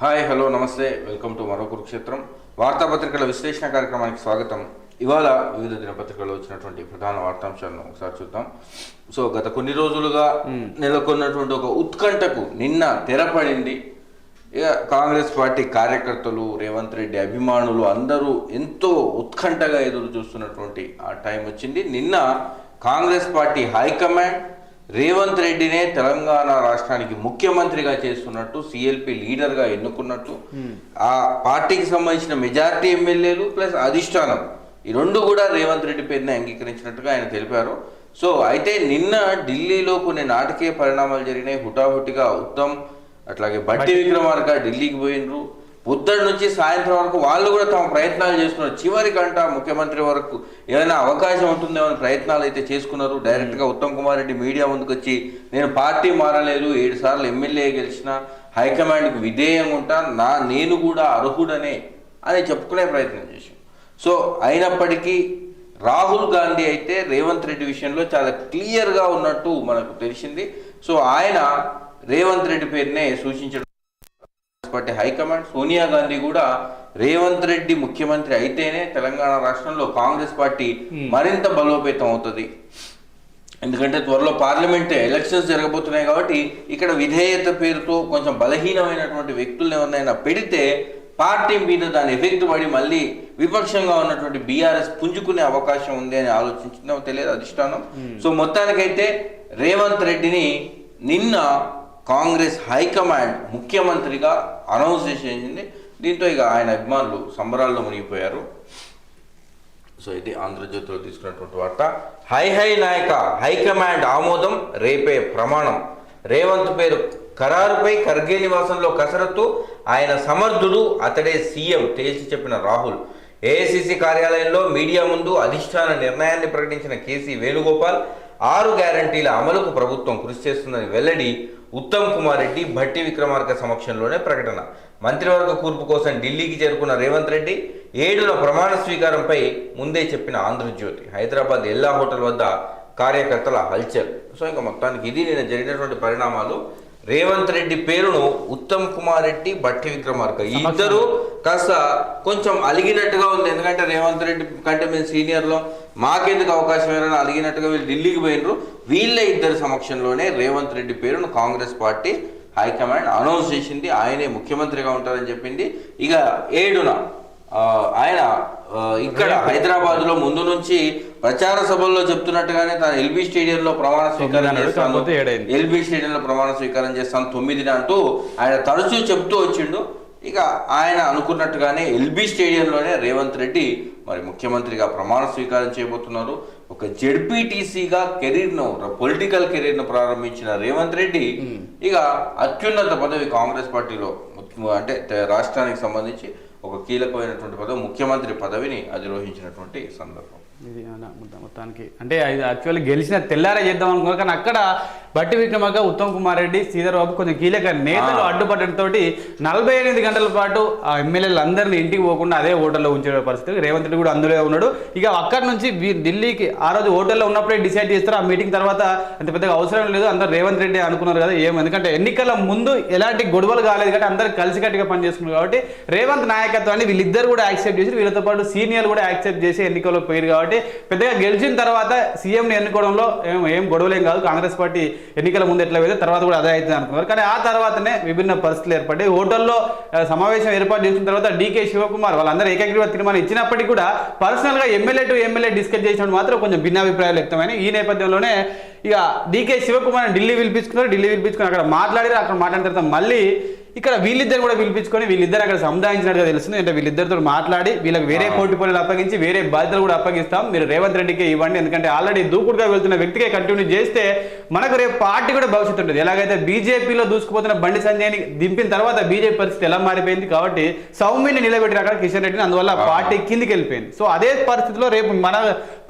Hi hello నమస్తే welcome to మరో కురుక్షేత్రం వార్తాపత్రికల విశ్లేషణ కార్యక్రమానికి స్వాగతం. ఇవాళ వివిధ దినపత్రికల్లో వచ్చినటువంటి ప్రధాన వార్తాంశాలను ఒకసారి చూద్దాం. సో గత కొన్ని రోజులుగా నెలకొన్నటువంటి ఒక ఉత్కంఠకు నిన్న తెరపడింది. ఇక కాంగ్రెస్ పార్టీ కార్యకర్తలు, రేవంత్ రెడ్డి అభిమానులు అందరూ ఎంతో ఉత్కంఠగా ఎదురు చూస్తున్నటువంటి ఆ టైం వచ్చింది. నిన్న కాంగ్రెస్ పార్టీ హైకమాండ్ రేవంత్ రెడ్డినే తెలంగాణ రాష్ట్రానికి ముఖ్యమంత్రిగా చేస్తున్నట్టు, సిఎల్పి లీడర్గా ఎన్నుకున్నట్టు, ఆ పార్టీకి సంబంధించిన మెజారిటీ ఎమ్మెల్యేలు ప్లస్ అధిష్టానం ఈ రెండు కూడా రేవంత్ రెడ్డి పేరుని అంగీకరించినట్టుగా ఆయన తెలిపారు. సో అయితే నిన్న ఢిల్లీలో కొన్ని నాటకీయ పరిణామాలు జరిగినాయి. హుటాహుటిగా ఉత్తమ్ అట్లాగే బట్టి విక్రమార్క ఢిల్లీకి పోయినరు. పొద్దున్న నుంచి సాయంత్రం వరకు వాళ్ళు కూడా తమ ప్రయత్నాలు చేస్తున్నారు. చివరి గంట ముఖ్యమంత్రి వరకు ఏదైనా అవకాశం ఉంటుందేమో అని ప్రయత్నాలు అయితే చేసుకున్నారు. డైరెక్ట్గా ఉత్తమ్ కుమార్ రెడ్డి మీడియా ముందుకు వచ్చి నేను పార్టీ మారలేదు, 7 సార్లు ఎమ్మెల్యే గెలిచిన, హైకమాండ్కి విధేయంగా ఉంటా, నేను కూడా అర్హుడనే అని చెప్పుకునే ప్రయత్నం చేశాం. సో అయినప్పటికీ రాహుల్ గాంధీ అయితే రేవంత్ రెడ్డి విషయంలో చాలా క్లియర్గా ఉన్నట్టు మనకు తెలిసింది. సో ఆయన రేవంత్ రెడ్డి పేరునే సూచించడం, పార్టీ హైకమాండ్ సోనియా గాంధీ కూడా రేవంత్ రెడ్డి ముఖ్యమంత్రి అయితేనే తెలంగాణ రాష్ట్రంలో కాంగ్రెస్ పార్టీ మరింత బలోపేతం అవుతుంది. ఎందుకంటే త్వరలో పార్లమెంట్ ఎలక్షన్స్ జరగబోతున్నాయి కాబట్టి ఇక్కడ విధేయత పేరుతో కొంచెం బలహీనమైనటువంటి వ్యక్తులను ఎవరినైనా పెడితే పార్టీ మీద దాని ఎఫెక్ట్ పడి మళ్ళీ విపక్షంగా ఉన్నటువంటి బీఆర్ఎస్ పుంజుకునే అవకాశం ఉంది అని ఆలోచించిందో తెలియదు అధిష్టానం. సో మొత్తానికైతే రేవంత్ రెడ్డిని నిన్న కాంగ్రెస్ హైకమాండ్ ముఖ్యమంత్రిగా అనౌన్స్ చేసింది. దీంతో ఇక ఆయన అభిమానులు సంబరాల్లో మునిగిపోయారు. సో ఇది ఆంధ్రజ్యోతిలో తీసుకున్నటువంటి వార్త. హై నాయక హైకమాండ్ ఆమోదం, రేపే ప్రమాణం. రేవంత్ పేరు ఖరారుపై ఖర్గే నివాసంలో కసరత్తు, ఆయన సమర్థుడు, అతడే సీఎం తేల్చి చెప్పిన రాహుల్. ఏఐసిసి కార్యాలయంలో మీడియా ముందు అధిష్టాన నిర్ణయాన్ని ప్రకటించిన కేసీ వేణుగోపాల్. 6 గ్యారంటీల అమలుకు ప్రభుత్వం కృషి చేస్తుందని వెల్లడి. ఉత్తమ్ కుమార్ రెడ్డి, భట్టి విక్రమార్క సమక్షంలోనే ప్రకటన. మంత్రివర్గ కూర్పు కోసం ఢిల్లీకి చేరుకున్న రేవంత్ రెడ్డి 7న ప్రమాణ స్వీకారంపై ముందే చెప్పిన ఆంధ్రజ్యోతి. హైదరాబాద్ ఎల్లా హోటల్ వద్ద కార్యకర్తల హల్చల్. సో ఇంకా మొత్తానికి ఇది నిన్న జరిగినటువంటి పరిణామాలు. రేవంత్ రెడ్డి పేరును ఉత్తమ్ కుమార్ రెడ్డి, భట్టి విక్రమార్క ఈ ఇద్దరు కాస్త కొంచెం అలిగినట్టుగా ఉంది. ఎందుకంటే రేవంత్ రెడ్డి కంటే మేము సీనియర్లో మాకెందుకు అవకాశం ఏమైనా అలిగినట్టుగా వీళ్ళు ఢిల్లీకి పోయినరు. వీళ్ళ ఇద్దరి సమక్షంలోనే రేవంత్ రెడ్డి పేరును కాంగ్రెస్ పార్టీ హైకమాండ్ అనౌన్స్ చేసింది. ఆయనే ముఖ్యమంత్రిగా ఉంటారని చెప్పింది. ఇక 7న ఆయన ఇక్కడ హైదరాబాద్లో ముందు నుంచి ప్రచార సభల్లో చెప్తున్నట్టుగానే తను ఎల్బీ స్టేడియంలో ప్రమాణ స్వీకారం చేస్తాను, 9న అంటూ ఆయన తరచూ చెప్తూ వచ్చిండు. ఇక ఆయన అనుకున్నట్టుగానే ఎల్బీ స్టేడియంలోనే రేవంత్ రెడ్డి మరి ముఖ్యమంత్రిగా ప్రమాణ స్వీకారం చేయబోతున్నారు. ఒక జెడ్పీటీసీగా పొలిటికల్ కెరీర్ను ప్రారంభించిన రేవంత్ రెడ్డి ఇక అత్యున్నత పదవి కాంగ్రెస్ పార్టీలో అంటే రాష్ట్రానికి సంబంధించి ఒక కీలకమైనటువంటి పదవి, ముఖ్యమంత్రి పదవిని అధిరోహించినటువంటి సందర్భం ఇది. మొత్తానికి అంటే యాక్చువల్లీ గెలిచిన తెల్లారే చేద్దాం అనుకున్నారు, కానీ అక్కడ భట్టి విక్రమార్క, ఉత్తమ్ కుమార్ రెడ్డి, శ్రీధర్ బాబు కొంచెం కీలక నేతలు అడ్డుపడటంతో 48 గంటల పాటు ఆ ఎమ్మెల్యేలు అందరినీ ఇంటికి పోకుండా అదే హోటల్లో ఉంచే పరిస్థితి. రేవంత్ రెడ్డి కూడా అందులో ఉన్నాడు. ఇక అక్కడి నుంచి ఢిల్లీకి ఆ రోజు హోటల్లో ఉన్నప్పుడే డిసైడ్ చేస్తారు. ఆ మీటింగ్ తర్వాత అంత పెద్దగా అవసరం లేదు, అందరూ రేవంత్ రెడ్డి అనుకున్నారు కదా ఎందుకంటే ఎన్నికల ముందు ఎలాంటి గొడవలు కాలేదు కాబట్టి అందరు కలిసికట్టుగా పనిచేసుకున్నారు కాబట్టి రేవంత్ నాయకత్వాన్ని వీళ్ళిద్దరు కూడా యాక్సెప్ట్ చేసి, వీళ్ళతో పాటు సీనియర్లు కూడా యాక్సెప్ట్ చేసి ఎన్నికల్లో పోయారు కాబట్టి పెద్దగా గెలిచిన తర్వాత సీఎంని ఎన్నుకోవడంలో ఏం గొడవలేం కాదు. కాంగ్రెస్ పార్టీ ఎన్నికల ముందు ఎట్లా పోయిందో తర్వాత కూడా అదే అవుతుంది అనుకున్నారు. కానీ ఆ తర్వాతనే విభిన్న పరిస్థితులు ఏర్పడి హోటల్లో సమావేశం ఏర్పాటు చేసిన తర్వాత డీకే శివకుమార్ వాళ్ళందరూ ఏకగ్రీవ తీర్మానం ఇచ్చినప్పటికీ కూడా పర్సనల్గా ఎమ్మెల్యే టు ఎమ్మెల్యే డిస్కస్ చేసినప్పుడు మాత్రం కొంచెం భిన్నాభిప్రాయాలు వ్యక్తమైనాయి. ఈ నేపథ్యంలోనే ఇక డీకే శివకుమార్ ఢిల్లీ పిలిపించుకున్నారు. ఢిల్లీ పిలిపించుకుని అక్కడ మాట్లాడారు. అక్కడ మాట్లాడిన తర్వాత మళ్ళీ ఇక్కడ వీళ్ళిద్దరు కూడా పిలిపించుకొని వీళ్ళిద్దరు అక్కడ సముదాయించినట్టుగా తెలుస్తుంది. అంటే వీళ్ళిద్దరితో మాట్లాడి వీళ్ళకి వేరే పోర్ట్ఫోలియోలు అప్పగించి వేరే బాధ్యతలు కూడా అప్పగిస్తాం, మీరు రేవంత్ రెడ్డికి ఇవ్వండి, ఎందుకంటే ఆల్రెడీ దూకుడుగా వెళ్తున్న వ్యక్తికే కంటిన్యూ చేస్తే మనకు రేపు పార్టీ కూడా భవిష్యత్తు ఉంటుంది. ఎలాగైతే బీజేపీలో దూసుకుపోతున్న బండి సంజయ్ని దింపిన తర్వాత బీజేపీ పరిస్థితి ఎలా మారిపోయింది కాబట్టి సౌమ్యని నిలబెట్టారు అక్కడ కిషన్ రెడ్డిని, అందువల్ల పార్టీ కిందికి వెళ్ళిపోయింది. సో అదే పరిస్థితిలో రేపు మన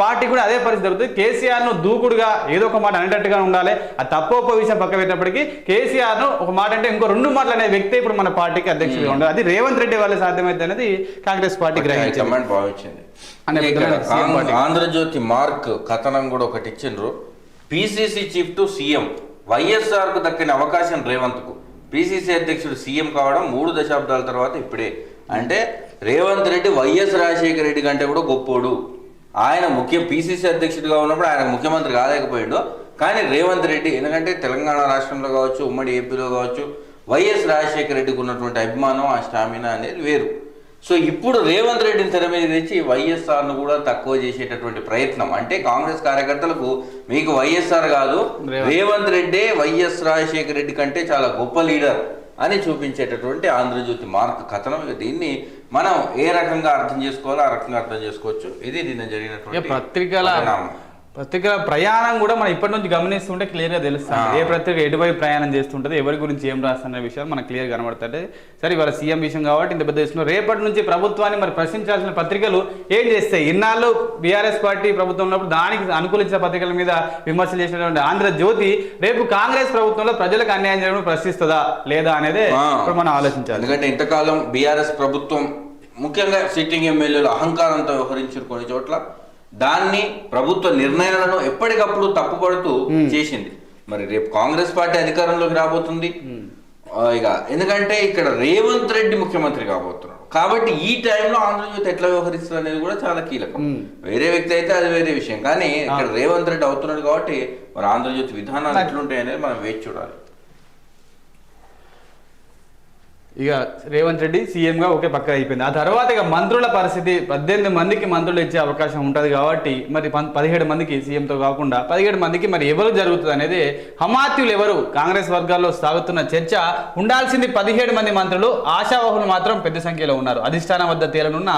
పార్టీ కూడా అదే పరిస్థితి జరుగుతుంది. కేసీఆర్ను దూకుడుగా ఏదో ఒక మాట అనేటట్టుగా ఉండాలి. ఆ తప్పో విషయం పక్క పెట్టినప్పటికీ కేసీఆర్ను ఒక మాట అంటే ఇంకో 2 మాటలు అనే వ్యక్తి ఇప్పుడు మన పార్టీకి అధ్యక్షుడిగా ఉండదు. అది రేవంత్ రెడ్డి వల్ల సాధ్యమైతే అనేది కాంగ్రెస్ పార్టీ భావించింది. ఆంధ్రజ్యోతి మార్క్ కథనం కూడా ఒకటి ఇచ్చిండ్రు. PCC chief to CM, YSR కు దక్కిన అవకాశం రేవంత్ కు, పిసిసి అధ్యక్షుడు సీఎం కావడం 3 దశాబ్దాల తర్వాత ఇప్పుడే. అంటే రేవంత్ రెడ్డి వైఎస్ రాజశేఖర రెడ్డి కంటే కూడా గొప్పోడు. ఆయన పిసిసి అధ్యక్షుడిగా ఉన్నప్పుడు ఆయన ముఖ్యమంత్రి కాలేకపోయాడు, కానీ రేవంత్ రెడ్డి ఎందుకంటే తెలంగాణ రాష్ట్రంలో కావచ్చు, ఉమ్మడి ఏపీలో కావచ్చు, వైఎస్ రాజశేఖర రెడ్డికి ఉన్నటువంటి అభిమానం, ఆ స్టామినా అనేది వేరు. సో ఇప్పుడు రేవంత్ రెడ్డిని తెర మీద తెచ్చి వైఎస్ఆర్ను కూడా తక్కువ చేసేటటువంటి ప్రయత్నం. అంటే కాంగ్రెస్ కార్యకర్తలకు మీకు వైఎస్ఆర్ కాదు, రేవంత్ రెడ్డే వైఎస్ రాజశేఖర రెడ్డి కంటే చాలా గొప్ప లీడర్ అని చూపించేటటువంటి ఆంధ్రజ్యోతి మార్క్ కథనం. దీన్ని మనం ఏ రకంగా అర్థం చేసుకోవాలో ఆ రకంగా అర్థం చేసుకోవచ్చు. ఇది నిన్న జరిగినటువంటి పత్రికల ప్రయాణం కూడా మనం ఇప్పటి నుంచి గమనిస్తుంటే క్లియర్గా తెలుస్తుంది. ఏ పత్రిక ఎటువైపు ప్రయాణం చేస్తుంటుంది, ఎవరి గురించి ఏం రాస్తున్న విషయాలు మనకు క్లియర్ కనబడుతుంది. సరే ఇవాళ సీఎం విషయం కాబట్టి ఇంత పెద్ద విషయం. రేపటి నుంచి ప్రభుత్వాన్ని మరి ప్రశ్నించాల్సిన పత్రికలు ఏం చేస్తాయి? ఇన్నాళ్ళు బీఆర్ఎస్ పార్టీ ప్రభుత్వం ఉన్నప్పుడు దానికి అనుకూలించిన పత్రికల మీద విమర్శలు చేసినటువంటి ఆంధ్రజ్యోతి రేపు కాంగ్రెస్ ప్రభుత్వంలో ప్రజలకు అన్యాయం చేయడం ప్రశ్నిస్తుందా లేదా అనేది ఇప్పుడు మనం ఆలోచించాలి. ఎందుకంటే ఇంతకాలం బీఆర్ఎస్ ప్రభుత్వం ముఖ్యంగా సిట్టింగ్ ఎమ్మెల్యేలు అహంకారంతో వ్యవహరించారు కొన్ని చోట్ల. దాన్ని ప్రభుత్వ నిర్ణయాలను ఎప్పటికప్పుడు తప్పుపడుతూ చేసింది. మరి రేపు కాంగ్రెస్ పార్టీ అధికారంలోకి రాబోతుంది ఇక, ఎందుకంటే ఇక్కడ రేవంత్ రెడ్డి ముఖ్యమంత్రి కాబోతున్నాడు కాబట్టి ఈ టైంలో ఆంధ్రజ్యోతి ఎట్లా వ్యవహరిస్తుంది అనేది కూడా చాలా కీలకం. వేరే వ్యక్తి అయితే అది వేరే విషయం, కానీ ఇక్కడ రేవంత్ రెడ్డి అవుతున్నాడు కాబట్టి మరి ఆంధ్రజ్యోతి విధానాలు ఎట్లుంటాయి అనేది మనం వేచి చూడాలి. ఇక రేవంత్ రెడ్డి సీఎంగా ఒకే పక్క అయిపోయింది. ఆ తర్వాత ఇక మంత్రుల పరిస్థితి 18 మందికి మంత్రులు ఇచ్చే అవకాశం ఉంటుంది కాబట్టి మరి 17 మందికి సీఎంతో కాకుండా 17 మందికి మరి ఎవరు జరుగుతుంది అనేది హమాత్యులు ఎవరు కాంగ్రెస్ వర్గాల్లో సాగుతున్న చర్చ. ఉండాల్సింది 17 మంది మంత్రులు, ఆశావాహులు మాత్రం పెద్ద సంఖ్యలో ఉన్నారు. అధిష్టానం వద్ద తేలనున్న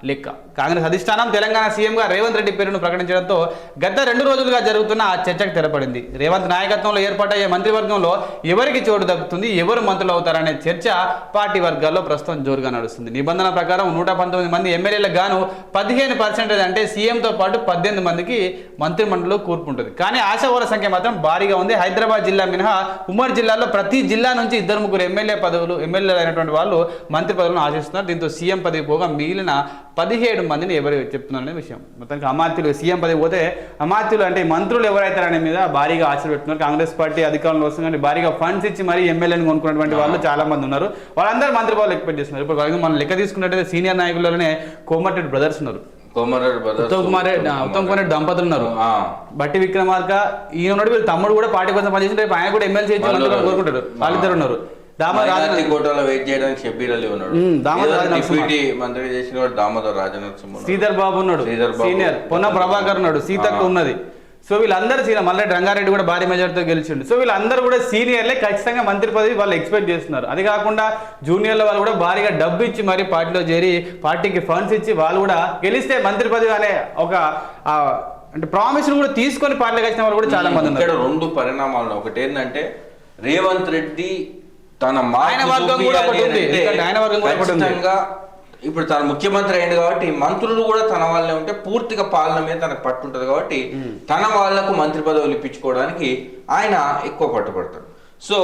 లెక్క. కాంగ్రెస్ అధిష్టానం తెలంగాణ సీఎంగా రేవంత్ రెడ్డి పేరును ప్రకటించడంతో గత 2 రోజులుగా జరుగుతున్న ఆ చర్చకు తెరపడింది. రేవంత్ నాయకత్వంలో ఏర్పాటయ్యే మంత్రివర్గంలో ఎవరికి చోటు దక్కుతుంది, ఎవరు మంత్రులు అవుతారనే చర్చ పార్టీ వర్గాల్లో ప్రస్తుతం జోరుగా నడుస్తుంది. నిబంధన ప్రకారం 119 మంది ఎమ్మెల్యేలకు గాను 15% అంటే సీఎంతో పాటు 18 మందికి మంత్రిమండలిలో కూర్పు ఉంటుంది. కానీ ఆశావాహుల సంఖ్య మాత్రం భారీగా ఉంది. హైదరాబాద్ జిల్లా మినహా ఉమ్మడి జిల్లాలో ప్రతి జిల్లా నుంచి 2-3 ఎమ్మెల్యేలు అయినటువంటి వాళ్ళు మంత్రి పదవులను ఆశిస్తున్నారు. దీంతో సీఎం పదవి పోగా మిగిలిన 17 మందిని ఎవరు చెప్తున్నారనే విషయం. మొత్తానికి అమాత్యులు సీఎం పదవి పోతే అమాత్యులు అంటే మంత్రులు ఎవరైతారనే మీద భారీగా ఆశలు పెడుతున్నారు. కాంగ్రెస్ పార్టీ అధికారంలో వస్తుంది, భారీగా ఫండ్స్ ఇచ్చి మరీ ఎమ్మెల్యేని కొనుక్కున్నటువంటి వాళ్ళు చాలా మంది ఉన్నారు. వాళ్ళందరూ మంత్రి పదవులు ఎక్స్పెక్ట్ చేస్తున్నారు. ఇప్పుడు మనం లెక్క తీసుకున్నట్టయితే సీనియర్ నాయకులలోనే కోమటిరెడ్డి బ్రదర్స్ ఉన్నారు, ఉత్తమ్ కుమార్ రెడ్డి దంపతులు ఉన్నారు, బట్టి విక్రమార్క ఈయన ఉన్నాడు. వీళ్ళు తమ్ముడు కూడా పార్టీ కోసం పనిచేసి రేపు ఆయన కూడా ఎమ్మెల్సీ కోరుకుంటారు. వాళ్ళిద్దరు ఉన్నారు. శ్రీధర్ బాబు ఉన్నాడు, సీనియర్ పొన్న ప్రభాకర్ ఉన్నాడు, సీతక్క ఉన్నది. సో వీళ్ళందరూ మల్రెడ్డి రంగారెడ్డి కూడా భారీ మెజార్టీతో గెలిచిండు. సో వీళ్ళందరూ కూడా సీనియర్లే, ఖచ్చితంగా మంత్రి పదవి వాళ్ళు ఎక్స్పెక్ట్ చేస్తున్నారు. అది కాకుండా జూనియర్ల వాళ్ళు కూడా భారీగా డబ్బు ఇచ్చి మరి పార్టీలో చేరి పార్టీకి ఫండ్స్ ఇచ్చి వాళ్ళు కూడా గెలిస్తే మంత్రి పదవి అనే ఒక అంటే ప్రామిస్ కూడా తీసుకొని పార్టీలోకి వచ్చిన వాళ్ళు కూడా చాలా మంది ఉన్నారు. ఇక్కడ 2 పరిణామాలు. ఒకటి ఏంటంటే రేవంత్ రెడ్డి తన ఇప్పుడు తన ముఖ్యమంత్రి అయింది కాబట్టి మంత్రులు కూడా తన వాళ్ళే ఉంటే పూర్తిగా పాలన మీద తనకు పట్టుంటది కాబట్టి తన వాళ్లకు మంత్రి పదవులు ఇప్పించుకోవడానికి ఆయన ఎక్కువ పట్టుపడతాడు. సో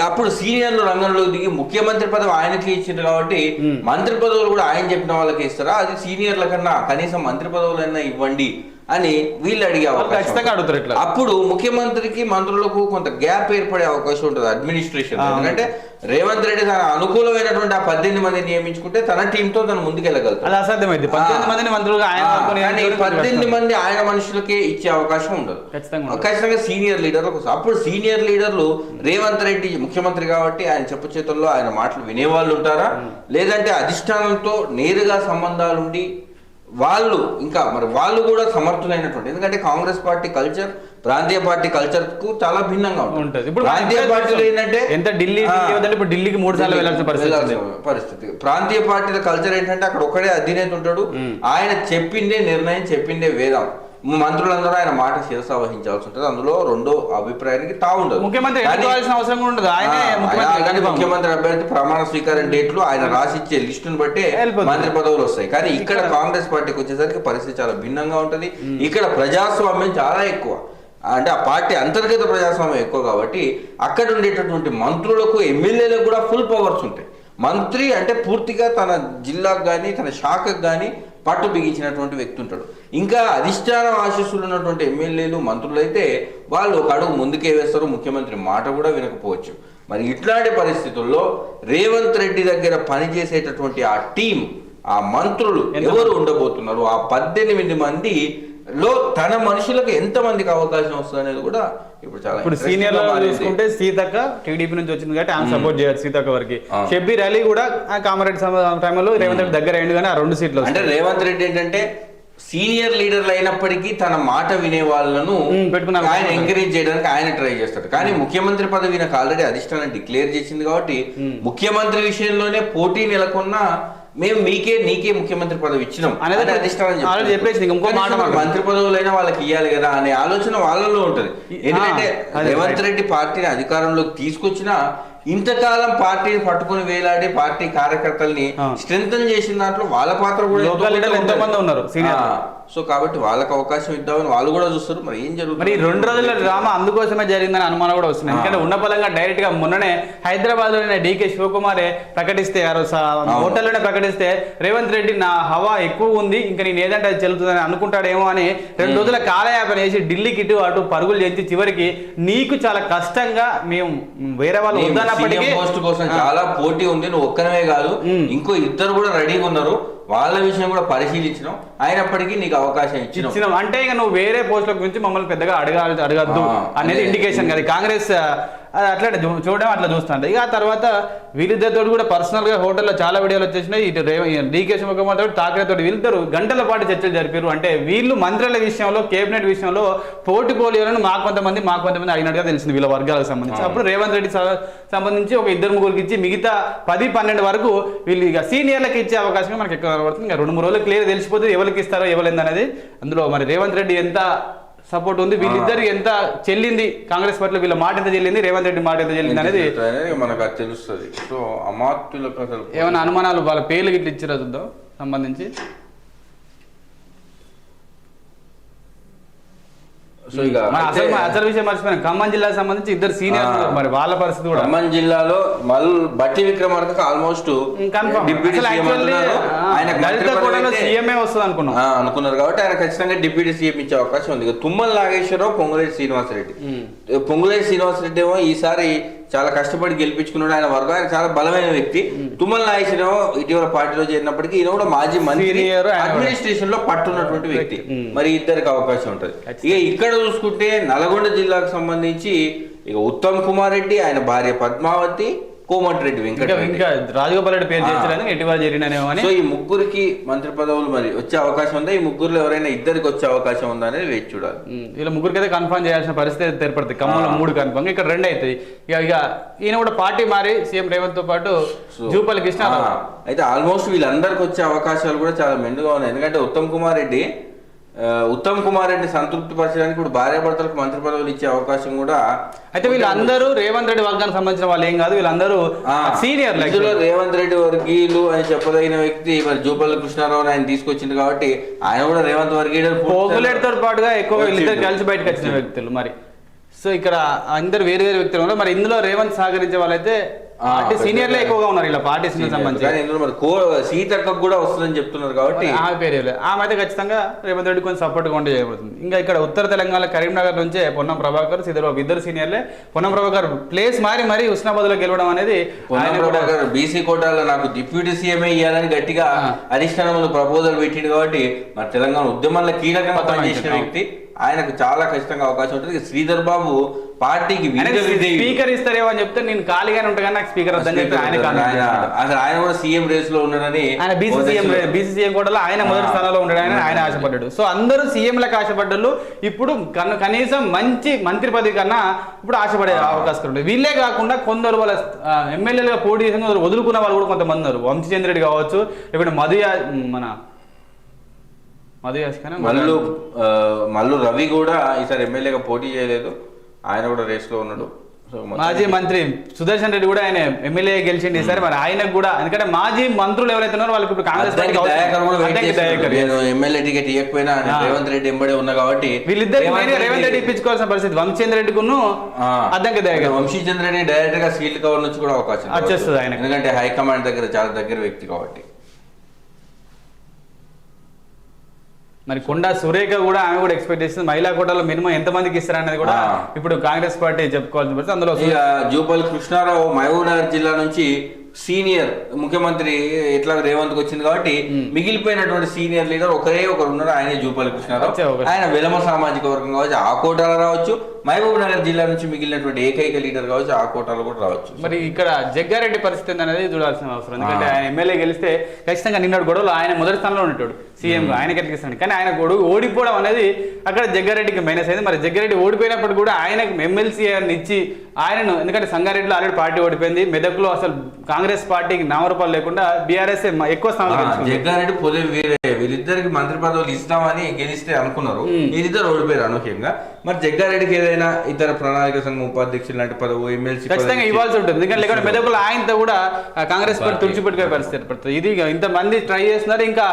అప్పుడు సీనియర్లు రంగంలో దిగి ముఖ్యమంత్రి పదవి ఆయనకి ఇచ్చింది కాబట్టి మంత్రి పదవులు కూడా ఆయన చెప్పిన వాళ్ళకి ఇస్తారా, అది సీనియర్ల కన్నా కనీసం మంత్రి పదవులైనా ఇవ్వండి అని వీళ్ళు అడిగే అవకాశం. అప్పుడు ముఖ్యమంత్రికి మంత్రులకు కొంత గ్యాప్ ఏర్పడే అవకాశం ఉంటుంది అడ్మినిస్ట్రేషన్. ఎందుకంటే రేవంత్ రెడ్డి తన అనుకూలమైనటువంటి ఆ 18 మందిని నియమించుకుంటే తన టీంతో తను ముందుకెళ్ళగలుగుతాడు. 18 మంది ఆయన మనుషులకే ఇచ్చే అవకాశం ఉండదు. ఖచ్చితంగా సీనియర్ లీడర్లకు. అప్పుడు సీనియర్ లీడర్లు రేవంత్ రెడ్డి ముఖ్యమంత్రి కాబట్టి ఆయన చెప్పు చేతుల్లో ఆయన మాటలు వినేవాళ్ళు ఉంటారా, లేదంటే అధిష్టానంతో నేరుగా సంబంధాలుండి వాళ్ళు ఇంకా మరి వాళ్ళు కూడా సమర్థులైనటువంటి, ఎందుకంటే కాంగ్రెస్ పార్టీ కల్చర్ ప్రాంతీయ పార్టీ కల్చర్ కు చాలా భిన్నంగా ఉంటుంది. ఇప్పుడు ప్రాంతీయ పార్టీలు ఏంటంటే ఢిల్లీకి 3 సార్లు వెళ్ళాల్సిన పరిస్థితి. ప్రాంతీయ పార్టీల కల్చర్ ఏంటంటే అక్కడ ఒకడే అధినేత ఉంటాడు, ఆయన చెప్పిందే నిర్ణయం, చెప్పిందే వేదం. మంత్రులందరూ ఆయన మాట శిరస వహించాల్సి ఉంటుంది. అందులో రెండో అభిప్రాయానికి తావుండదు. ముఖ్యమంత్రి అభ్యర్థి ప్రమాణ స్వీకారం డేట్లు ఆయన రాసిచ్చే లిస్టును బట్టి మంత్రి పదవులు వస్తాయి. కానీ ఇక్కడ కాంగ్రెస్ పార్టీకి వచ్చేసరికి పరిస్థితి చాలా భిన్నంగా ఉంటుంది. ఇక్కడ ప్రజాస్వామ్యం చాలా ఎక్కువ, అంటే ఆ పార్టీ అంతర్గత ప్రజాస్వామ్యం ఎక్కువ కాబట్టి అక్కడ ఉండేటటువంటి మంత్రులకు ఎమ్మెల్యేలకు కూడా ఫుల్ పవర్స్ ఉంటాయి. మంత్రి అంటే పూర్తిగా తన జిల్లాకు కానీ తన శాఖకు కానీ పట్టు బిగించినటువంటి వ్యక్తి ఉంటాడు. ఇంకా అధిష్టానం ఆశీస్సులు ఉన్నటువంటి ఎమ్మెల్యేలు మంత్రులు అయితే వాళ్ళు ఒక అడుగు ముందుకే వేస్తారు, ముఖ్యమంత్రి మాట కూడా వినకపోవచ్చు. మరి ఇట్లాంటి పరిస్థితుల్లో రేవంత్ రెడ్డి దగ్గర పనిచేసేటటువంటి ఆ టీం, ఆ మంత్రులు ఎవరు ఉండబోతున్నారు, ఆ 18 మందిలో తన మనుషులకు ఎంతమందికి అవకాశం వస్తుంది అనేది కూడా ఇప్పుడు సీనియర్ చూసుకుంటే సీతక్క టీడీపీ నుంచి వచ్చింది కాబట్టి ఆమె సపోర్ట్ చేయాలి సీతక్క వరకు. షబ్బీర్ అలీ కూడా కామారెడ్డి టైంలో రేవంత్ రెడ్డి దగ్గర అయింది కానీ ఆ 2 సీట్లు అంటే రేవంత్ రెడ్డి ఏంటంటే సీనియర్ లీడర్లు అయినప్పటికీ తన మాట వినే వాళ్ళను ఆయన ఎంకరేజ్ చేయడానికి ఆయన ట్రై చేస్తాడు. కానీ ముఖ్యమంత్రి పదవి నాకు ఆల్రెడీ అధిష్టానం డిక్లేర్ చేసింది కాబట్టి ముఖ్యమంత్రి విషయంలోనే పోటీ నెలకొన్న మేము నీకే ముఖ్యమంత్రి పదవి ఇచ్చినాం అనేది అధిష్టానం చెప్పేసి మంత్రి పదవులైనా వాళ్ళకి ఇవ్వాలి కదా అనే ఆలోచన వాళ్ళలో ఉంటది. ఎందుకంటే రేవంత్ రెడ్డి పార్టీని అధికారంలోకి తీసుకొచ్చినా ఇంతకాలం పార్టీని పట్టుకుని వేలాడి పార్టీ కార్యకర్తల్ని స్ట్రెంథన్ చేసిన దాంట్లో వాళ్ళ పాత్ర కూడా ఎంతమంది ఉన్నారు సీనియర్. సో కాబట్టి వాళ్ళకి అవకాశం ఇద్దామని వాళ్ళు కూడా చూస్తారు. మరి ఏం జరుగుతుంది, మరి 2 రోజుల డ్రామా అందుకోసమే జరిగిందని అనుమానం కూడా వస్తుంది. ఎందుకంటే ఉన్న పలంగా డైరెక్ట్ గా మొన్ననే హైదరాబాద్ లోనే డీకే శివకుమారే ప్రకటిస్తే హోటల్లోనే ప్రకటిస్తే రేవంత్ రెడ్డి నా హవా ఎక్కువ ఉంది, ఇంకా నేను ఏదంటే అది చెల్లుతుందని అనుకుంటాడేమో అని 2 రోజుల కాలయాపన చేసి ఢిల్లీకి ఇటు అటు పరుగులు చేసి చివరికి నీకు చాలా కష్టంగా మేము వేరే వాళ్ళు వద్దన్నప్పటికీ పోస్ట్ కోసం చాలా పోటీ ఉంది, నువ్వు ఒక్కనమే కాదు ఇంకో 2 కూడా రెడీగా ఉన్నారు, వాళ్ళ విషయం కూడా పరిశీలించడం, అయినప్పటికీ నీకు అవకాశం ఇచ్చినాం. అంటే ఇక నువ్వు వేరే పోస్టుల గురించి మమ్మల్ని పెద్దగా అడగద్దు అనేది ఇండికేషన్ కదా. కాంగ్రెస్ అట్లా చూడడం అట్లా చూస్తాంట. ఇక ఆ తర్వాత వీళ్ళిద్దరితో కూడా పర్సనల్ గా హోటల్లో చాలా వీడియోలు వచ్చేసినాయి. ఇటు డీకే శివకుమార్ తోటి ఠాకరేతో వీళ్ళిద్దరు గంటల పాటు చర్చలు జరిపారు. అంటే వీళ్ళు మంత్రుల విషయంలో కేబినెట్ విషయంలో పోలియోలను మాకు కొంతమంది అయినట్టుగా తెలిసింది వీళ్ళ వర్గాలకు సంబంధించి. అప్పుడు రేవంత్ రెడ్డి సంబంధించి ఒక 2-3 ఇచ్చి మిగతా 10-12 వరకు వీళ్ళు ఇక సీనియర్లకు ఇచ్చే అవకాశం మనకి ఎక్కువ కనబడుతుంది. ఇంకా 2-3 రోజులు క్లియర్ తెలిసిపోతుంది ఎవరికి ఇస్తారో ఎవరైంది అనేది. అందులో మరి రేవంత్ రెడ్డి ఎంత సపోర్ట్ ఉంది, వీళ్ళిద్దరు ఎంత చెల్లింది కాంగ్రెస్ పార్టీలో, వీళ్ళ మాట ఎంత చెల్లింది, రేవంత్ రెడ్డి మాట ఎంత చెల్లింది అనేది మనకు తెలుస్తుంది. సో అమాత్యులకు ఏమైనా అనుమానాలు వాళ్ళ పేర్లు గిట్ల ఇచ్చిరా చూద్దాం సంబంధించి. అసలు విషయం మర్చిపోయాను, ఖమ్మం జిల్లాకు సంబంధించి 2 సీనియర్, మరి వాళ్ళ పరిస్థితి కూడా ఖమ్మం జిల్లాలో బట్టి విక్రమార్క ఆల్మోస్ట్ సీఎంఏ వస్తుంది అనుకున్నారు కాబట్టి ఆయన ఖచ్చితంగా డిప్యూటీ సీఎం ఇచ్చే అవకాశం ఉంది. తుమ్మల నాగేశ్వరరావు, పొంగులేటి శ్రీనివాసరెడ్డి. పొంగులేటి శ్రీనివాసరెడ్డి ఏమో ఈసారి చాలా కష్టపడి గెలిపించుకున్నాడు, ఆయన వర్గం ఆయన చాలా బలమైన వ్యక్తి. తుమ్మల నాగేశ్వరరావు ఇటీవల పార్టీలో చేరినప్పటికీ ఈయన కూడా మాజీ మంత్రి, అడ్మినిస్ట్రేషన్ లో పట్టున్నటువంటి వ్యక్తి. మరి ఇద్దరికి అవకాశం ఉంటది. ఇక ఇక్కడ చూసుకుంటే నల్గొండ జిల్లాకు సంబంధించి ఇక ఉత్తమ్ కుమార్ రెడ్డి, ఆయన భార్య పద్మావతి, కోమటిరెడ్డి వెంకటరెడ్డి, రాజగోపాల్ రెడ్డి పేరు చేర్చడానికి ఎటువా జరిగినానేమో. సో ఈ 3 మంత్రి పదవులు మరి వచ్చే అవకాశం ఉందా? ఈ 3లో ఎవరైనా 2కి వచ్చే అవకాశం ఉందా అనేది వేచి చూడాలి. ఇలా 3కి అయితే కన్ఫర్మ్ చేయాల్సిన పరిస్థితి ఏర్పడుతుంది. ఖమ్మంలో 3 కన్ఫర్మ్, ఇక్కడ 2 అవుతాయి. ఇక ఈయన కూడా పార్టీ మారి సీఎం రేవంత్ తో పాటు జూపల్లి కృష్ణ అయితే ఆల్మోస్ట్ వీళ్ళందరికి వచ్చే అవకాశాలు కూడా చాలా మెండుగా ఉన్నాయి. ఎందుకంటే ఉత్తమ్ కుమార్ రెడ్డి సంతృప్తి పరచడానికి ఇప్పుడు భార్యాభర్తలకు మంత్రి పదవులు ఇచ్చే అవకాశం కూడా. అయితే వీళ్ళందరూ రేవంత్ రెడ్డి వర్గానికి సంబంధించిన వాళ్ళు ఏం కాదు, వీళ్ళందరూ సీనియర్. రేవంత్ రెడ్డి వర్గీయులు అని చెప్పదగిన వ్యక్తి మరి జూపల్లి కృష్ణారావు ఆయన తీసుకొచ్చింది కాబట్టి ఆయన కూడా రేవంత్ వర్గీయుడు. పోగులేటితో పాటుగా ఎక్కువ వీళ్ళిద్దరు కలిసి బయటకు వచ్చిన వ్యక్తులు. మరి సో ఇక్కడ అందరు వేరు వ్యక్తులు ఉన్నారు. మరి ఇందులో రేవంత్ సహకరించే వాళ్ళైతే సీనియర్లే ఎక్కువగా ఉన్నారు ఇలా పార్టీ సంబంధించి. సీతక్క కూడా వస్తుందని చెప్తున్నారు కాబట్టి ఆమె పేరు ఆమె అయితే ఖచ్చితంగా రేవంత్ రెడ్డి కొంచెం సపోర్ట్గా ఉంటే చేయబడుతుంది. ఇంకా ఇక్కడ ఉత్తర తెలంగాణ కరీంనగర్ నుంచే పొన్నం ప్రభాకర్, సీతారావు ఇద్దరు సీనియర్లే. పొన్నం ప్రభాకర్ ప్లేస్ మారి హుస్నాబాద్ లో గెలవడం అనేది, బీసీ కోటాలో నాకు డిప్యూటీ సీఎంఏ ఇవ్వాలని గట్టిగా అధిష్టానంలో ప్రపోజల్ పెట్టిండు కాబట్టి మరి తెలంగాణ ఉద్యమంలో కీలకంగా పనిచేసిన వ్యక్తి, ఆయనకు చాలా ఖచ్చితంగా అవకాశం ఉంటుంది. శ్రీధర్ బాబు పార్టీకి స్పీకర్ ఇస్తారేమో అని చెప్తే నేను ఖాళీగానే ఉంటా కానీ నాకు స్పీకర్ వద్దని చెప్పి ఆయన కూడా సీఎం రేస్ లో ఉన్నాడని, ఆయన బీసీసీఎం కూడా ఆయన మొదటి స్థానంలో ఉండడాని ఆయన ఆశపడ్డాడు. సో అందరూ సీఎంలకు ఆశపడ్డారు. ఇప్పుడు కనీసం మంచి మంత్రి పదవి కన్నా ఇప్పుడు ఆశపడే అవకాశం ఉంటుంది. వీళ్ళే కాకుండా కొందరు వాళ్ళ ఎమ్మెల్యేలుగా పోటీ చేసిన వదులుకున్న వాళ్ళు కూడా కొంతమంది ఉన్నారు. వంశీచంద్ర రెడ్డి కావచ్చు, లేకుంటే మల్లు రవి కూడా ఈసారి ఎమ్మెల్యేగా పోటీ చేయలేదు, ఆయన కూడా రేస్ లో ఉన్నాడు. మాజీ మంత్రి సుదర్శన్ రెడ్డి కూడా ఆయన ఎమ్మెల్యే గెలిచింది ఈసారి. మరి ఆయనకు కూడా ఎందుకంటే మాజీ మంత్రులు ఎవరైతే ఉన్నారో వాళ్ళకి ఇప్పుడు కాంగ్రెస్ ఎమ్మెల్యే టికెట్ ఇవ్వకపోయినా రేవంత్ రెడ్డి ఎంబడే ఉన్నా కాబట్టి వీళ్ళిద్దరు రేవంత్ రెడ్డి ఇప్పించుకోవాల్సిన పరిస్థితి. వంశీచంద్ర రెడ్డికును అద్దంకి దయాకర్, వంశీచంద్ర రెడ్డి డైరెక్ట్ గా సీల్ కవర్ నుంచి కూడా అవకాశం వచ్చేస్తుంది ఆయన, ఎందుకంటే హైకమాండ్ దగ్గర చాలా దగ్గర వ్యక్తి కాబట్టి. మరి కొండా సురేఖ కూడా ఆమె కూడా ఎక్స్పెక్ట్ చేస్తుంది మహిళా కోటాలో మినిమం ఎంతమందికి ఇస్తారనేది కూడా ఇప్పుడు కాంగ్రెస్ పార్టీ చెప్పుకోవాల్సిన పరిస్థితి. అందులో జూపల్లి కృష్ణారావు మహబూబ్ నగర్ జిల్లా నుంచి సీనియర్ ముఖ్యమంత్రి ఎట్లా రేవంత్ వచ్చింది కాబట్టి మిగిలిపోయినటువంటి సీనియర్ లీడర్ ఒకరు ఉన్నారు, ఆయనే జూపల్లి కృష్ణారావు. ఆయన వెలమ సామాజిక వర్గం కావచ్చు, ఆ కోటాలో రావచ్చు. మహబూబ్ నగర్ జిల్లా నుంచి మిగిలినటువంటి ఏకైక లీడర్ కావచ్చు, ఆ కోటాలో కూడా రావచ్చు. మరి ఇక్కడ జగ్గారెడ్డి పరిస్థితి అనేది చూడాల్సిన అవసరం, ఎందుకంటే ఆయన ఎమ్మెల్యే గెలిస్తే ఖచ్చితంగా నిన్నటి గొడవలు ఆయన మొదటి స్థానంలో ఉండేటాడు సీఎం ఆయనకి ఎట్లిస్తాడు. కానీ ఆయన గొడవ ఓడిపోవడం అనేది అక్కడ జగ్గారెడ్డికి మైనస్ అయింది. మరి జగ్గారెడ్డి ఓడిపోయినప్పుడు కూడా ఆయనకు ఎమ్మెల్సీ ఇచ్చి ఆయనను, ఎందుకంటే సంగారెడ్డిలో ఆల్రెడీ పార్టీ ఓడిపోయింది, మెదక్లో అసలు కాంగ్రెస్ పార్టీకి నామరూపాలు లేకుండా బీఆర్ఎస్ ఎక్కువ స్థానాలు. జగ్గారెడ్డి పొదే వీరిద్దరికి మంత్రి పదవులు ఇస్తామని గెలిస్తే అనుకున్నారు, వీరిద్దరు ఓడిపోయారు అనూహ్యంగా. మరి జగ్గారెడ్డికి ఏదైనా ఇతర ప్రణాళిక సంఘం ఉపాధ్యక్షులు లాంటి పదవి ఎమ్మెల్సీ ఖచ్చితంగా ఇవ్వాల్సి ఉంటుంది, ఎందుకంటే లేకుంటే మెదకులో ఆయనతో కూడా కాంగ్రెస్ పార్టీ తుడిచిపెట్టుకునే పరిస్థితి ఏర్పడుతుంది. ఇది ఇంతమంది ట్రై చేస్తున్నారు, ఇంకా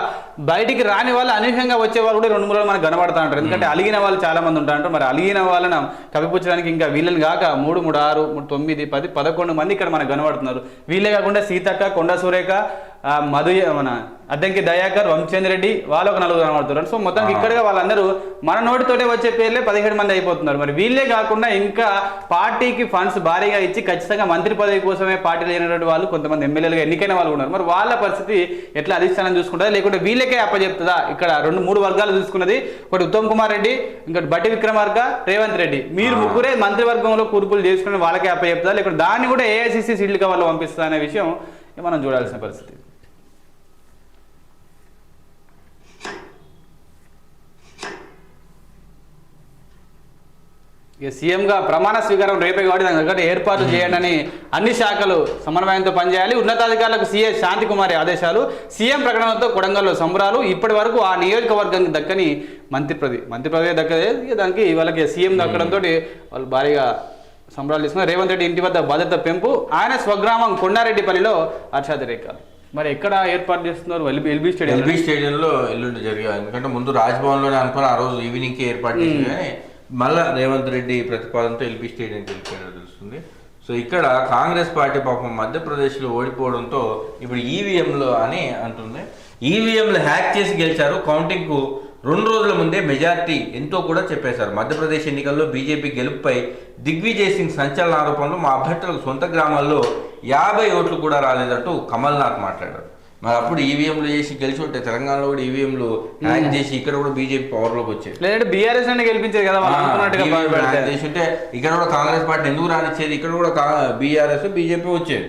బయటికి రాని వాళ్ళు అనూహ్యంగా వచ్చే వాళ్ళు కూడా 2-3 మనకు కనబడతా ఉంటారు. ఎందుకంటే అలిగిన వాళ్ళు చాలా మంది ఉంటారు. మరి అలిగిన వాళ్ళని కప్పిపుచ్చడానికి ఇంకా వీళ్ళని కాక 3, 3, 6, 9, 10, 11 మంది ఇక్కడ మనకు కనబడుతున్నారు. వీళ్ళే కాకుండా సీతక్క, కొండా సురేఖ, మన అద్దంకి దయాకర్, వంశేంద్రెడ్డి వాళ్ళు ఒక 4 కనబడుతున్నారు. సో మొత్తం ఇక్కడగా వాళ్ళందరూ మన నోటితోటే వచ్చే పేర్లే 17 మంది అయిపోతున్నారు. మరి వీళ్ళే కాకుండా ఇంకా పార్టీకి ఫండ్స్ భారీగా ఇచ్చి ఖచ్చితంగా మంత్రి పదవి కోసమే పార్టీ లేనటువంటి వాళ్ళు కొంతమంది ఎమ్మెల్యేలుగా ఎన్నికైన వాళ్ళు ఉన్నారు. మరి వాళ్ళ పరిస్థితి ఎట్లా అధిష్టానం చూసుకుంటుందా, లేకుంటే వీళ్ళకే అప్పచెప్తుందా? ఇక్కడ 2-3 వర్గాలు చూసుకున్నది. ఒకటి ఉత్తమ్ కుమార్ రెడ్డి, ఇంకోటి బట్టి విక్రమార్క, రేవంత్ రెడ్డి. మీరు ముగ్గురే మంత్రివర్గంలో కూర్పులు చేసుకుని వాళ్ళకే అప్పచెప్తుందా, లేకుంటే దాన్ని కూడా ఏఐసిసి సీట్లుగా వాళ్ళు పంపిస్తుందా అనే విషయం మనం చూడాల్సిన పరిస్థితి. ఇక సీఎంగా ప్రమాణ స్వీకారం రేపే కాబట్టి దాని దగ్గర ఏర్పాట్లు చేయండి అని అన్ని శాఖలు సమన్వయంతో పనిచేయాలి. ఉన్నతాధికారులకు సీఎస్ శాంతికుమారి ఆదేశాలు. సీఎం ప్రకటనతో కొడంగల్లో సంబరాలు. ఇప్పటి వరకు ఆ నియోజకవర్గానికి దక్కని మంత్రి పదవి దక్కదే, దానికి వాళ్ళకి సీఎం దక్కడంతో వాళ్ళు భారీగా సంబరాలు తీసుకున్నారు. రేవంత్ రెడ్డి ఇంటి వద్ద భద్రత పెంపు. ఆయన స్వగ్రామం కొండారెడ్డిపల్లిలో హర్షాతిరేకాలు. మరి ఎక్కడ ఏర్పాటు చేస్తున్నారు? ఎల్బీ స్టేడియంలో ఎల్లుండి జరిగాయి. ఎందుకంటే ముందు రాజ్భవన్లోనే అనుకుని ఆ రోజు ఈవినింగ్కి ఏర్పాటు చేసి, కానీ మళ్ళా రేవంత్ రెడ్డి ప్రతిపాదనతో ఎల్బీ స్టేడియంకి వెళ్ళిపోయినట్టు తెలుస్తుంది. సో ఇక్కడ కాంగ్రెస్ పార్టీ పాపం మధ్యప్రదేశ్లో ఓడిపోవడంతో ఇప్పుడు ఈవీఎంలు అని అంటుంది. ఈవీఎంలు హ్యాక్ చేసి గెలిచారు. కౌంటింగ్కు 2 రోజుల ముందే మెజార్టీ ఎంతో కూడా చెప్పేశారు. మధ్యప్రదేశ్ ఎన్నికల్లో బీజేపీ గెలుపుపై దిగ్విజయ్ సింగ్ సంచలన ఆరోపణలు. మా అభ్యర్థులకు సొంత గ్రామాల్లో 50 ఓట్లు కూడా రాలేదంటూ కమల్నాథ్ మాట్లాడారు. మరి అప్పుడు ఈవీఎంలు చేసి గెలిచి ఉంటే తెలంగాణలో కూడా ఈవీఎంలు హ్యాక్ చేసి ఇక్కడ కూడా బీజేపీ పవర్లోకి వచ్చేది. లేదంటే బీఆర్ఎస్ అంటే గెలిపించేది కదా, చేసి ఉంటే ఇక్కడ కూడా కాంగ్రెస్ పార్టీ ఎందుకు రానిచ్చేది, ఇక్కడ కూడా బీఆర్ఎస్ బీజేపీ వచ్చేది.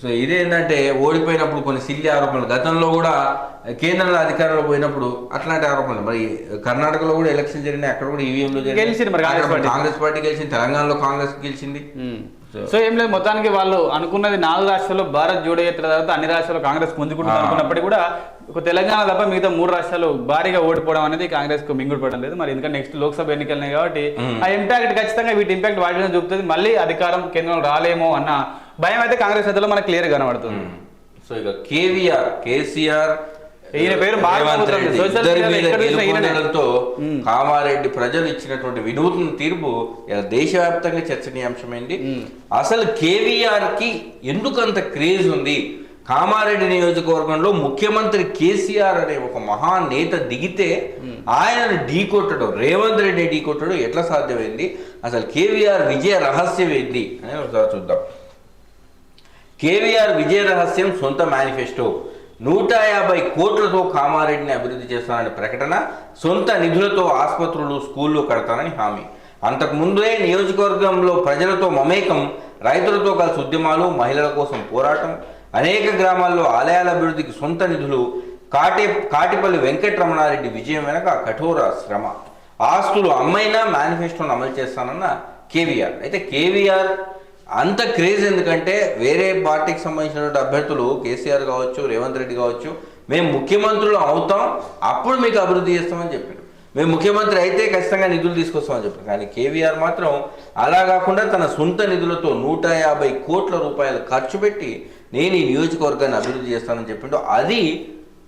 సో ఇదేంటంటే ఓడిపోయినప్పుడు కొన్ని సిల్లి ఆరోపణలు. గతంలో కూడా కేంద్రంలో అధికారంలో పోయినప్పుడు అట్లాంటి ఆరోపణలు. మరి కర్ణాటకలో కూడా ఎలక్షన్ జరిగినాయి, అక్కడ కూడా ఈవీఎంలు గెలిచింది. కాంగ్రెస్ పార్టీ గెలిచింది, తెలంగాణలో కాంగ్రెస్ గెలిచింది. సో ఏం లేదు, మొత్తానికి వాళ్ళు అనుకున్నది 4 రాష్ట్రాల్లో భారత్ జోడో యాత్ర తర్వాత అన్ని రాష్ట్రాల్లో కాంగ్రెస్ పుంజుకుంటుంది అనుకున్నప్పటికీ కూడా ఒక తెలంగాణ తప్ప మిగతా 3 రాష్ట్రాలు భారీగా ఓడిపోవడం అనేది కాంగ్రెస్ కు మింగుడు పడడం లేదు. మరి ఎందుకంటే నెక్స్ట్ లోక్సభ ఎన్నికలు కాబట్టి ఆ ఇంపాక్ట్ ఖచ్చితంగా వీటి ఇంపాక్ట్ వాటి మీద చూపుతుంది. మళ్ళీ అధికారం కేంద్రంలో రాలేమో అన్న భయం అయితే కాంగ్రెస్ నేతల్లో మనకు క్లియర్ కనబడుతుంది. సో ఇక కేసీఆర్ ఈయన పేరు కామారెడ్డి ప్రజలు ఇచ్చినటువంటి వినూత్న తీర్పు దేశవ్యాప్తంగా చర్చనీయాంశమైంది. అసలు కేవీఆర్ కి ఎందుకంత క్రేజ్ ఉంది? కామారెడ్డి నియోజకవర్గంలో ముఖ్యమంత్రి కేసీఆర్ అనే ఒక మహానేత దిగితే ఆయనను ఢీకొట్టడం, రేవంత్ రెడ్డి ఢీకొట్టడం ఎట్లా సాధ్యమైంది? అసలు కేవీఆర్ విజయ రహస్యం ఏంటి అనేది ఒకసారి చూద్దాం. కేవీఆర్ విజయ రహస్యం సొంత మేనిఫెస్టో. 150 కోట్లతో కామారెడ్డిని అభివృద్ధి చేస్తానని ప్రకటన. సొంత నిధులతో ఆసుపత్రులు, స్కూళ్ళు కడతానని హామీ. అంతకుముందే నియోజకవర్గంలో ప్రజలతో మమేకం, రైతులతో కలిసి ఉద్యమాలు, మహిళల కోసం పోరాటం, అనేక గ్రామాల్లో ఆలయాల అభివృద్ధికి సొంత నిధులు. కాటిపల్లి వెంకటరమణారెడ్డి విజయం వెనక కఠోర శ్రమ. ఆస్తులు అమ్మైనా మేనిఫెస్టోను అమలు చేస్తానన్న కేవీఆర్. అయితే కేవీఆర్ అంత క్రేజ్ ఎందుకంటే వేరే పార్టీకి సంబంధించినటువంటి అభ్యర్థులు కేసీఆర్ కావచ్చు, రేవంత్ రెడ్డి కావచ్చు, మేము ముఖ్యమంత్రులు అవుతాం అప్పుడు మీకు అభివృద్ధి చేస్తామని చెప్పారు. మేము ముఖ్యమంత్రి అయితే ఖచ్చితంగా నిధులు తీసుకొస్తామని చెప్పారు. కానీ కేవీఆర్ మాత్రం అలా కాకుండా తన సొంత నిధులతో 150 కోట్ల రూపాయలు ఖర్చు పెట్టి నేను ఈ నియోజకవర్గాన్ని అభివృద్ధి చేస్తానని చెప్పిండు. అది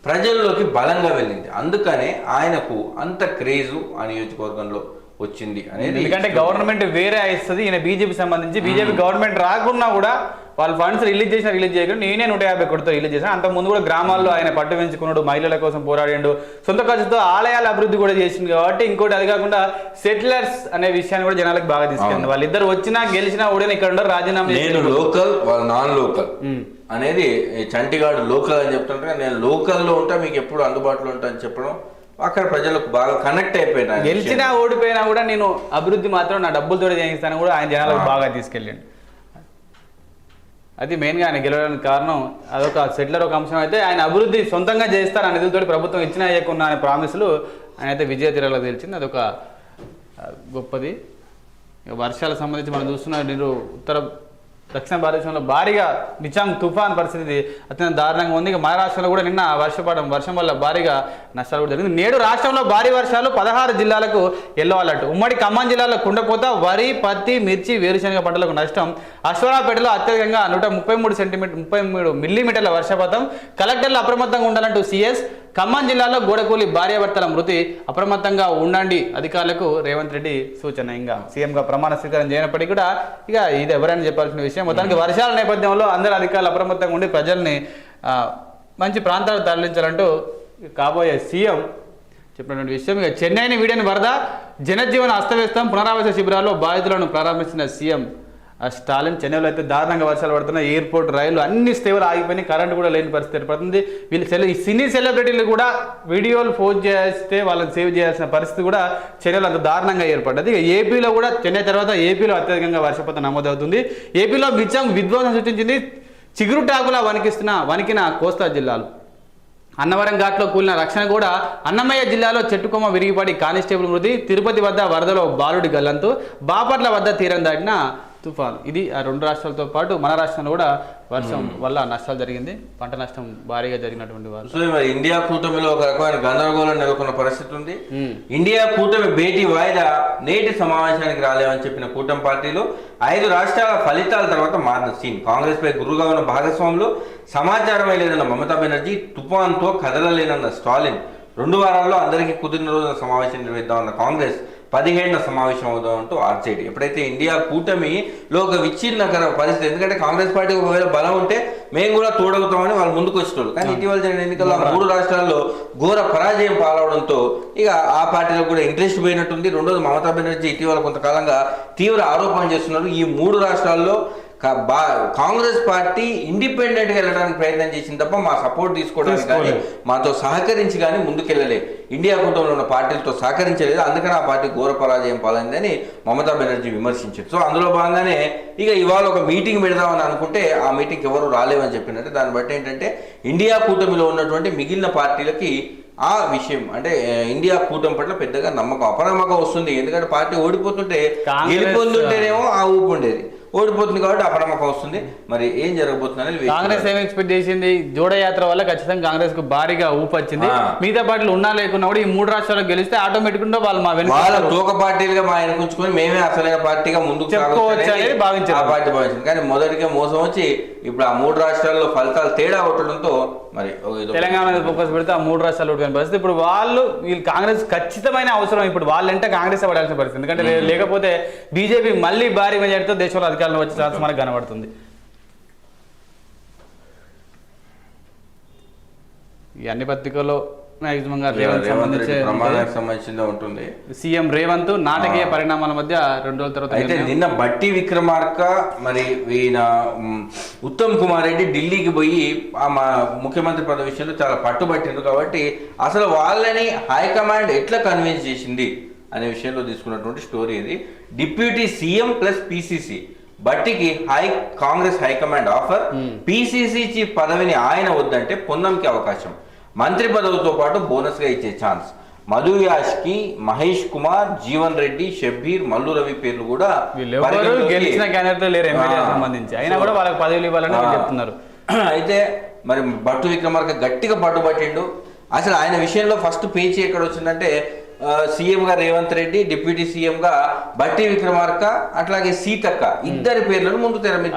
ప్రజల్లోకి బలంగా వెళ్ళింది. అందుకనే ఆయనకు అంత క్రేజు ఆ నియోజకవర్గంలో వచ్చింది అనేది. ఎందుకంటే గవర్నమెంట్ వేరే ఇస్తుంది, ఈయన బీజేపీ సంబంధించి బీజేపీ గవర్నమెంట్ రాకున్నా కూడా వాళ్ళు ఫండ్స్ రిలీజ్ చేయకుండా నేనే 150 కోటితో రిలీజ్ చేశాను. అంత ముందు కూడా గ్రామాల్లో ఆయన పట్టు పెంచుకున్నాడు, మహిళల కోసం పోరాడిండు, సొంత ఖర్చుతో ఆలయాల అభివృద్ధి కూడా చేసింది. కాబట్టి ఇంకోటి అది కాకుండా సెటిలర్స్ అనే విషయాన్ని కూడా జనాలకు బాగా తీసుకెళ్ళింది. వాళ్ళిద్దరు వచ్చినా గెలిచినా ఓడినా ఇక్కడ ఉండరు, రాజీనామా నేను లోకల్ వాళ్ళ నాన్ లోకల్ అనేది చంటిగాడు లోకల్ అని చెప్తుంటే నేను లోకల్లో ఉంటా మీకు ఎప్పుడు అందుబాటులో ఉంటా అని చెప్పడం అక్కడ ప్రజలకు బాగా కనెక్ట్ అయిపోయినా. గెలిచినా ఓడిపోయినా కూడా నేను అభివృద్ధి మాత్రం నా డబ్బులతో చేయిస్తాను కూడా ఆయన జనాలకు బాగా తీసుకెళ్ళండి. అది మెయిన్గా ఆయన గెలవడానికి కారణం అదొక సెటిలర్ ఒక అంశం అయితే, ఆయన అభివృద్ధి సొంతంగా చేస్తారు ఆ నిధులతో ప్రభుత్వం ఇచ్చినా ఇవ్వకున్నా అనే ప్రామిసులు ఆయన అయితే విజయ తీరాలో తెలిసింది. అదొక గొప్పది. వర్షాలకు సంబంధించి మనం చూస్తున్న నీరు దక్షిణ భారతదేశంలో భారీగా నిచాంగ్ తుఫాన్ పరిస్థితి అత్యంత దారుణంగా ఉంది. ఇక మహారాష్ట్రలో కూడా నిన్న వర్షం వల్ల భారీగా నష్టాలు కూడా జరిగింది. నేడు రాష్ట్రంలో భారీ వర్షాలు 16 జిల్లాలకు ఎల్లో అలర్ట్. ఉమ్మడి ఖమ్మం జిల్లాలో కుండపోత, వరి, పత్తి, మిర్చి, వేరుశనగ పంటలకు నష్టం. అశ్వరాపేటలో అత్యధికంగా 133 మిల్లీమీటర్ల వర్షపాతం. కలెక్టర్లు అప్రమత్తంగా ఉండాలంటూ సీఎస్. ఖమ్మం జిల్లాలో గోడకూలి భార్యాభర్తల మృతి. అప్రమత్తంగా ఉండండి అధికారులకు రేవంత్ రెడ్డి సూచన. ఇంకా సీఎంగా ప్రమాణ స్వీకారం చేయనప్పటికీ కూడా ఇక ఇది ఎవరైనా చెప్పాల్సిన విషయం. మొత్తానికి వర్షాల నేపథ్యంలో అందరు అధికారులు అప్రమత్తంగా ఉండి ప్రజల్ని మంచి ప్రాంతాలకు తరలించాలంటూ కాబోయే సీఎం చెప్పినటువంటి విషయం. ఇక చెన్నైని వీడని వరద, జనజీవన అస్తవ్యస్తం. పునరావాస శిబిరాల్లో బాధితులను ప్రారంభించిన సీఎం స్టాలిన్. చెన్నైలో అయితే దారుణంగా వర్షాలు పడుతున్నాయి. ఎయిర్పోర్ట్, రైలు అన్ని సేవలు ఆగిపోయినాయి, కరెంట్ కూడా లేని పరిస్థితి ఏర్పడుతుంది. ఈ సినీ సెలబ్రిటీలు కూడా వీడియోలు పోస్ట్ చేస్తే వాళ్ళని సేవ్ చేయాల్సిన పరిస్థితి కూడా చెన్నైలో అంత దారుణంగా ఏర్పడ్డది. ఇక ఏపీలో కూడా చెన్నై తర్వాత ఏపీలో అత్యధికంగా వర్షపాతం నమోదవుతుంది. ఏపీలో మిచ్చం విధ్వంసం సృష్టించింది. చిగురుటాకులా వణికిన కోస్తా జిల్లాలు. అన్నవరం ఘాట్లో కూలిన రక్షణ కూడా. అన్నమయ్య జిల్లాలో చెట్టుకొమ్మ విరిగిపడి కానిస్టేబుల్ మృతి. తిరుపతి వద్ద వరదలో బాలుడి గల్లంతు. బాపట్ల వద్ద తీరం దాటిన తుఫాన్. ఇది ఆ 2 రాష్ట్రాలతో పాటు మన రాష్ట్రంలో కూడా వర్షం వల్ల నష్టాలు జరిగింది, పంట నష్టం భారీగా జరిగినటువంటి వారు. సో మరి ఇండియా కూటమిలో ఒక రకమైన గందరగోళం నెలకొన్న పరిస్థితి ఉంది. ఇండియా కూటమి భేటీ వాయిదా, నేటి సమావేశానికి రాలేమని చెప్పిన కూటమి పార్టీలు 5 రాష్ట్రాల ఫలితాల తర్వాత మారిన సీన్. కాంగ్రెస్ పై గురుగా ఉన్న భాగస్వాములు, సమాచారమే లేదన్న మమతా బెనర్జీ, తుఫాన్తో కదలలేనన్న స్టాలిన్. 2 వారాల్లో అందరికీ కుదిరిన రోజున సమావేశం నిర్వహిద్దామన్న కాంగ్రెస్, 17న సమావేశం అవుదామంటూ ఆర్జేడీ. ఎప్పుడైతే ఇండియా కూటమిలో ఒక విచ్ఛిన్నకర పరిస్థితి, ఎందుకంటే కాంగ్రెస్ పార్టీ ఒకవేళ బలం ఉంటే మేము కూడా తోడవుతామని వాళ్ళు ముందుకు వచ్చేటోళ్ళు. కానీ ఇటీవల జరిగిన ఎన్నికల్లో 3 రాష్ట్రాల్లో ఘోర పరాజయం పాలవడంతో ఇక ఆ పార్టీలో కూడా ఇంట్రెస్ట్ పోయినట్టుంది. రెండోది మమతా బెనర్జీ ఇటీవల కొంతకాలంగా తీవ్ర ఆరోపణలు చేస్తున్నారు. ఈ 3 రాష్ట్రాల్లో కాంగ్రెస్ పార్టీ ఇండిపెండెంట్ గా వెళ్ళడానికి ప్రయత్నం చేసింది తప్ప మా సపోర్ట్ తీసుకోవడానికి కానీ మాతో సహకరించి కానీ ముందుకెళ్ళలేదు. ఇండియా కూటమిలో ఉన్న పార్టీలతో సహకరించలేదు, అందుకని ఆ పార్టీ ఘోర పరాజయం పాలైందని మమతా బెనర్జీ విమర్శించారు. సో అందులో భాగంగానే ఇక ఇవాళ ఒక మీటింగ్ పెడదామని అనుకుంటే ఆ మీటింగ్ ఎవరు రాలేవని చెప్పినట్టే. దాన్ని బట్టి ఏంటంటే ఇండియా కూటమిలో ఉన్నటువంటి మిగిలిన పార్టీలకి ఆ విషయం అంటే ఇండియా కూటమి పట్ల పెద్దగా నమ్మకం అపనమ్మకం వస్తుంది. ఎందుకంటే పార్టీ ఓడిపోతుంటే గెలిపొందుంటేనేమో ఆ ఊపు ఉండేది, ఓడిపోతుంది కాబట్టి అపనమ్మకం వస్తుంది. మరి ఏం జరగబోతుందని కాంగ్రెస్ ఏం ఎక్స్పెక్ట్ చేసింది? జోడయాత్ర వల్ల ఖచ్చితంగా కాంగ్రెస్ కు భారీగా ఊపు వచ్చింది. మిగతా పార్టీలు ఉన్నా లేకున్నా కూడా ఈ 3 రాష్ట్రాలకు గెలిస్తే ఆటోమేటిక్ గా వాళ్ళు మా వాళ్ళ తోక పార్టీలుగా మా ఎన్నుకుంచుకొని మేమే అసలైన పార్టీగా ముందుకు చెప్పుకోవచ్చు అనేది భావించారు. ఆ పార్టీ భావించింది. కానీ మొదటిగా మోసం వచ్చి ఇప్పుడు ఆ 3 రాష్ట్రాల్లో ఫలితాలు తేడా కొట్టడంతో మరి తెలంగాణ మీద ఫోకస్ పెడితే ఆ 3 రాష్ట్రాలు ఓడిపోయిన పరిస్థితి. ఇప్పుడు వీళ్ళు కాంగ్రెస్ ఖచ్చితమైన అవసరం ఇప్పుడు వాళ్ళంటే కాంగ్రెస్ పడాల్సిన పరిస్థితి. ఎందుకంటే లేకపోతే బీజేపీ మళ్ళీ భారీ మెజారిటీతో దేశంలో అధికారంలో వచ్చే ఛాన్స్ మనకు కనబడుతుంది. ఈ అన్ని పత్రికల్లో మాక్సిమం గా సంబంధించిందే ఉంటుంది. సీఎం రేవంత్ నాటకీయ పరిణామాల మధ్య 2 రోజుల తర్వాత అయితే నిన్న బట్టి విక్రమార్క మరి ఈయన ఉత్తమ్ కుమార్ రెడ్డి ఢిల్లీకి పోయి మా ముఖ్యమంత్రి పదవి విషయంలో చాలా పట్టుబట్టిండ్రు. కాబట్టి అసలు వాళ్ళని హైకమాండ్ ఎట్లా కన్విన్స్ చేసింది అనే విషయంలో తీసుకున్నటువంటి స్టోరీ ఇది. డిప్యూటీ సీఎం ప్లస్ పిసిసి బట్టికి Congress high command offer. PCC chief పదవిని ఆయన వద్దంటే పొన్నంకి అవకాశం, మంత్రి పదవితో పాటు బోనస్ గా ఇచ్చే ఛాన్స్. మధు యాష్కి, మహేష్ కుమార్, జీవన్ రెడ్డి, షబ్బీర్, మల్లు రవి పేర్లు కూడా గెలిచిన క్యాండిడేట్ లేరు సంబంధించి, అయినా కూడా వాళ్ళకి పదవులు ఇవ్వాలని చెప్తున్నారు. అయితే మరి భట్టు విక్రమార్క గట్టిగా పట్టుబట్టిండు. అసలు ఆయన విషయంలో ఫస్ట్ పేచీ ఎక్కడ వచ్చిందంటే సీఎంగా రేవంత్ రెడ్డి, డిప్యూటీ సీఎంగా బట్టి విక్రమార్క, అట్లాగే సీతక్క ఇద్దరి పేర్లను ముందు తెర మీద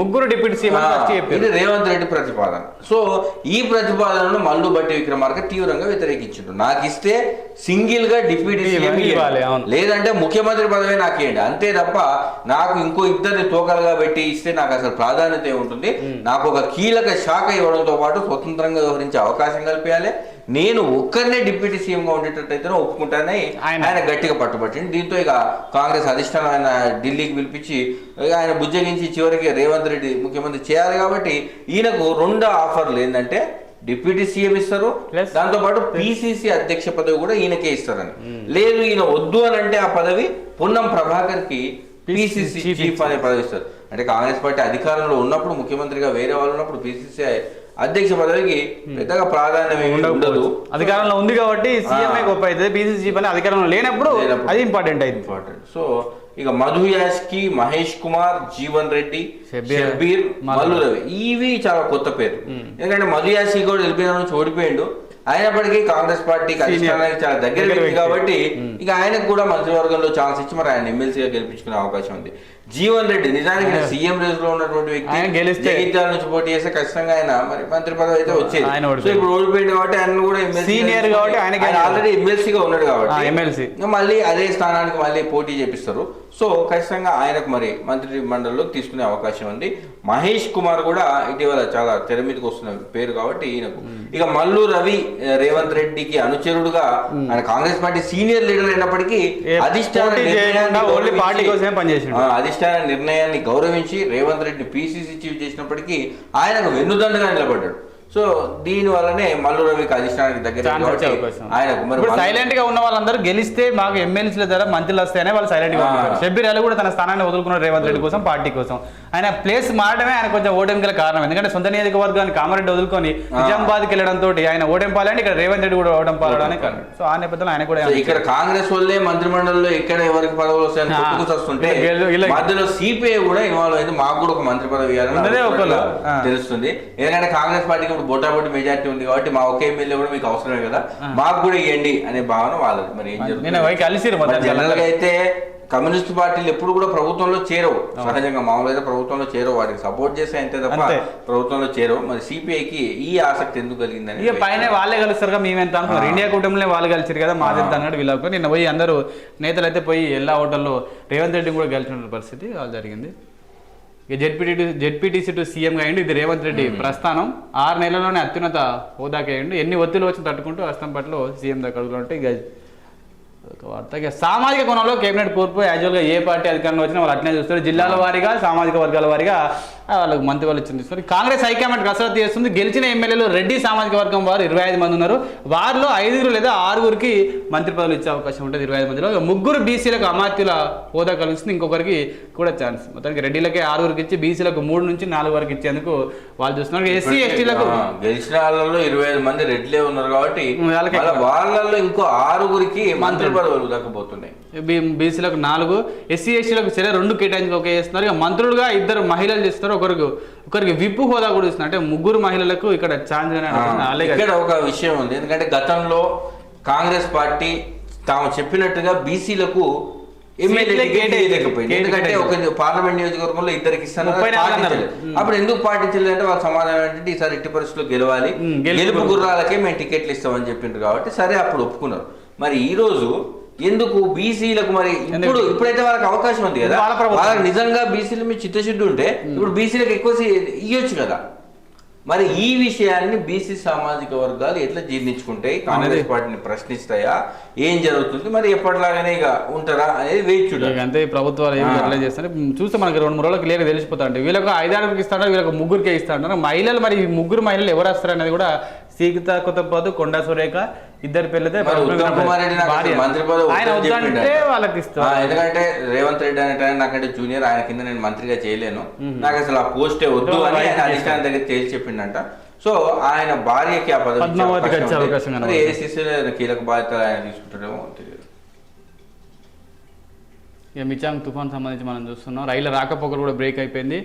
ముగ్గురు డిప్యూటీ సీఎం ఇది రేవంత్ రెడ్డి ప్రతిపాదన. సో ఈ ప్రతిపాదనను మల్లు బట్టి విక్రమార్క తీవ్రంగా వ్యతిరేకించాడు. నాకు ఇస్తే సింగిల్ గా డిప్యూటీ సీఎం ఇవ్వాలి, లేదంటే ముఖ్యమంత్రి పదవి నాకు ఇవ్వండి, అంతే తప్ప నాకు ఇంకో ఇద్దరిని తోకలుగా పెట్టి ఇస్తే నాకు అసలు ప్రాధాన్యత ఉంటుంది. నాకు ఒక కీలక శాఖ ఇవ్వడంతో పాటు స్వతంత్రంగా వ్యవహరించే అవకాశం కల్పించాలి. నేను ఒక్కరినే డిప్యూటీ సీఎంగా ఉండేటట్టయితే ఒప్పుకుంటానని ఆయన గట్టిగా పట్టుబట్టింది. దీంతో ఇక కాంగ్రెస్ అధిష్టానం ఆయన ఢిల్లీకి పిలిపించి ఆయన బుజ్జగించి చివరికి రేవంత్ రెడ్డి ముఖ్యమంత్రి చేయాలి. కాబట్టి ఈయనకు 2 ఆఫర్లు ఏంటంటే డిప్యూటీ సీఎం ఇస్తారు, దాంతో పాటు పిసిసి అధ్యక్ష పదవి కూడా ఈయనకే ఇస్తారని. లేదు ఈయన వద్దు అని అంటే ఆ పదవి పొన్నం ప్రభాకర్ కి పిసిసి చీఫ్ అనే పదవి ఇస్తారు. అంటే కాంగ్రెస్ పార్టీ అధికారంలో ఉన్నప్పుడు ముఖ్యమంత్రిగా వేరే వాళ్ళు ఉన్నప్పుడు పిసిసి అధ్యక్ష పదవికి పెద్దగా ప్రాధాన్యం ఉండదు. అధికారంలో ఉంది కాబట్టి సీఎంఏ గొప్ప అవుతుంది, పిసిసి చీఫ్ అని అధికారంలో లేనప్పుడు అది ఇంపార్టెంట్ అయింది. సో ఇక మధు యాష్కి, మహేష్ కుమార్, జీవన్ రెడ్డి, షబ్బీర్, మల్లు రవి ఇవి చాలా కొత్త పేరు. ఎందుకంటే మధు యాష్కి కూడా ఎల్బీఆర్ నుంచి ఓడిపోయిండు, అయినప్పటికీ కాంగ్రెస్ పార్టీకి అధిష్టానానికి చాలా దగ్గర వ్యక్తి కాబట్టి ఇక ఆయనకు కూడా మంత్రివర్గంలో ఛాన్స్ ఇచ్చి మరి ఆయన ఎమ్మెల్సీగా గెలిపించుకునే అవకాశం ఉంది. జీవన్ రెడ్డి నిజానికి సీఎం రేస్ లో ఉన్నటువంటి వ్యక్తి, జగిత్యాల నుంచి పోటీ చేస్తే ఖచ్చితంగా ఆయన మరి మంత్రి పదవి అయితే వచ్చేది. సో ఇప్పుడు ఓడిపోయింది కాబట్టి ఆయన కూడా సీనియర్ కాబట్టి ఆయన ఆల్రెడీ ఎమ్మెల్సీగా ఉన్నాడు కాబట్టి మళ్ళీ అదే స్థానానికి మళ్ళీ పోటీ చేపిస్తారు. సో ఖచ్చితంగా ఆయనకు మరి మంత్రి మండలిలో తీసుకునే అవకాశం ఉంది. మహేష్ కుమార్ కూడా ఇటీవల చాలా తెర మీదకి వస్తున్న పేరు కాబట్టి ఈయనకు. ఇక మల్లు రవి రేవంత్ రెడ్డికి అనుచరుడుగా ఆయన కాంగ్రెస్ పార్టీ సీనియర్ లీడర్ అయినప్పటికీ అధిష్టాన నిర్ణయాన్ని గౌరవించి రేవంత్ రెడ్డి పిసిసి చీఫ్ చేసినప్పటికీ ఆయనకు వెన్నుదండగా నిలబడ్డాడు. సో దీని వల్లనే మల్లు రవికి అధిష్టానానికి దగ్గర ఆయనకు సైలెంట్ గా ఉన్న వాళ్ళందరూ గెలిస్తే మాకు ఎమ్మెల్సీల ద్వారా మంత్రులు వస్తాయనే వాళ్ళు సైలెంట్ గా ఉంటారు. షబ్బీర్ అలీ కూడా తన స్థానాన్ని వదులుకున్నాడు రేవంత్ రెడ్డి కోసం, పార్టీ కోసం. ఆయన ప్లేస్ మారడమే ఆయన కొంచెం ఓటమి గల కారణం. ఎందుకంటే సొంత నియోజకవర్గాన్ని కామారెడ్డి వదులుకొని నిజామాబాద్కి వెళ్ళడంతో ఆయన ఓటమి పాలని ఇక్కడ రేవంత్ రెడ్డి కూడా ఓటమి పాలడానికి కారణం. సో ఆ నేపథ్యంలో ఆయన కూడా ఇక్కడ కాంగ్రెస్ వాళ్ళే మంత్రిమండలిలో ఇక్కడ ఎవరికి పదవులు వస్తాయని వస్తుంటే మధ్యలో సిపిఐ కూడా ఇన్వాల్వ్ అయింది, మాకు కూడా ఒక మంత్రి పదవి ఇవ్వాలని తెలుస్తుంది. ఎందుకంటే కాంగ్రెస్ పార్టీకి బోటాబోటి మెజార్టీ ఉంది కాబట్టి మా ఒకే ఎమ్మెల్యే కూడా మీకు అవసరమే కదా, మాకు కూడా ఇవ్వండి అనే భావన వాళ్ళది. మరి ఏం జరుగుతుంది? జనరల్ గా అయితే కమ్యూనిస్ట్ పార్టీలు ఎప్పుడు కూడా ప్రభుత్వంలో చేరవు, సహజంగా మామూలుగా అయితే ప్రభుత్వంలో చేరవు, వాటికి సపోర్ట్ చేస్తే అంతే తప్ప ప్రభుత్వంలో చేరవు. మరి సిపిఐకి ఈ ఆసక్తి ఎందుకు కలిగిందని ఇక పైన వాళ్ళే కలుస్తారు, మేమెంత అనుకున్నారు ఇండియా కూటమిలో వాళ్ళు కలిసారు కదా మాది అన్నాడు వీళ్ళకు. నిన్న పోయి అందరూ నేతలు అయితే పోయి ఎల్లా హోటల్లో రేవంత్ రెడ్డి కూడా గెలిచిన పరిస్థితి జరిగింది. ఇక జెడ్పీటీసీ టు సీఎంగా అయ్యిండు. ఇది రేవంత్ రెడ్డి ప్రస్థానం 6 నెలల్లోనే అత్యున్నత హోదాకి అయ్యిండు. ఎన్ని ఒత్తిళ్ళు వచ్చి తట్టుకుంటూ అస్తంపట్లో సీఎం దగ్గర అడుగుతుంటే ఇక వార్త. ఇక సామాజిక కోణంలో కేబినెట్ కూర్పు యాజువల్గా ఏ పార్టీ అధికారంలో వచ్చినా వాళ్ళు అట్లనే చూస్తారు. జిల్లాల వారీగా సామాజిక వర్గాల వారీగా వాళ్ళకి మంత్రి వాళ్ళు ఇచ్చింది. కాంగ్రెస్ హైకమాండ్ కసరత్తు చేస్తుంది. గెలిచిన ఎమ్మెల్యేలు రెడ్డి సామాజిక వర్గం వారు 25 మంది ఉన్నారు. వారిలో 5 లేదా 6 మంత్రి పదవులు ఇచ్చే అవకాశం ఉంటుంది 25 మందిలో. 3 బీసీలకు అమాత్యుల హోదా కలుస్తుంది, ఇంకొకరికి కూడా ఛాన్స్. మొత్తానికి రెడ్డిలకే 6 ఇచ్చి బీసీలకు 3 నుంచి 4 వరకు ఇచ్చేందుకు వాళ్ళు చూస్తున్నారు. ఎస్సీ ఎస్టీలకు గెలిచిన వాళ్ళలో 25 మంది రెడ్లే ఉన్నారు కాబట్టి వాళ్ళలో ఇంకో 6 మంత్రి పదవులు దక్కబోతున్నాయి. బీసీలకు 4, ఎస్సీ ఎస్టీలకు సరే 2 కేటాయింపులు ఒకే చేస్తున్నారు. ఇక మంత్రులుగా 2 మహిళలు చేస్తారు, ఒకరికి విప్పు హోదా కూడా ఇస్తున్నారు. అంటే 3 మహిళలకు ఇక్కడ ఛాన్స్. ఇక్కడ ఒక విషయం ఉంది, ఎందుకంటే గతంలో కాంగ్రెస్ పార్టీ తాము చెప్పినట్టుగా బీసీలకు ఎమ్మెల్యే లేకపోయింది. ఎందుకంటే ఒక పార్లమెంట్ నియోజకవర్గంలో 2కి ఇస్తాను, అప్పుడు ఎందుకు పాటించలేదు అంటే వాళ్ళ సమాధానం ఏంటంటే ఈసారి ఎట్టి పరిస్థితుల్లో గెలవాలి, గెలుపు గుర్రాలకే మేము టికెట్లు ఇస్తామని చెప్పిండ్రు కాబట్టి సరే అప్పుడు ఒప్పుకున్నారు. మరి ఈ రోజు ఎందుకు బీసీలకు మరి ఇప్పుడైతే వాళ్ళకి అవకాశం ఉంది కదా, వాళ్ళకి నిజంగా బీసీల మీద చిత్తశుద్ధి ఉంటే ఇప్పుడు బీసీలకు ఎక్కువ ఇవ్వచ్చు కదా. మరి ఈ విషయాన్ని బీసీ సామాజిక వర్గాలు ఎట్లా జీర్ణించుకుంటాయి, కాంగ్రెస్ పార్టీని ప్రశ్నిస్తాయా, ఏం జరుగుతుంది, మరి ఎప్పటిలాగానే ఇక ఉంటారా అనేది వేచి చూడాలి. అంతే ప్రభుత్వాలు ఏం అట్లా చేస్తారు చూస్తే మనకి 2-3 రోజులకు లేక తెలిసిపోతా అంటే వీళ్ళకు 5-6 ఇస్తాడు, వీళ్ళకి 3 ఇస్తాడు. మహిళలు మరి 3 మహిళలు ఎవరు వస్తారు అనేది కూడా సీత కొత్తపాదు, కొండా సురేఖ 2 పేర్లతో మంత్రి పదవి వాళ్ళకి ఇస్తారు. ఎందుకంటే రేవంత్ రెడ్డి అనే నాకంటే జూనియర్, ఆయన కింద నేను మంత్రిగా చేయలేను, నాకు అసలు ఆ పోస్టే వద్దు అని ఆయన అధిష్టానం దగ్గర తేల్చి చెప్పిండంట. సో ఆయన భార్యకి ఆ పదవి ఏసీసీ కీలక బాధ్యతలు ఆయన తీసుకుంటాడేమో తెలియదు. ఇక మిచాంగ్ తుఫాన్ సంబంధించి మనం చూస్తున్నాం. రైళ్ల రాకపోకలు కూడా బ్రేక్ అయిపోయింది.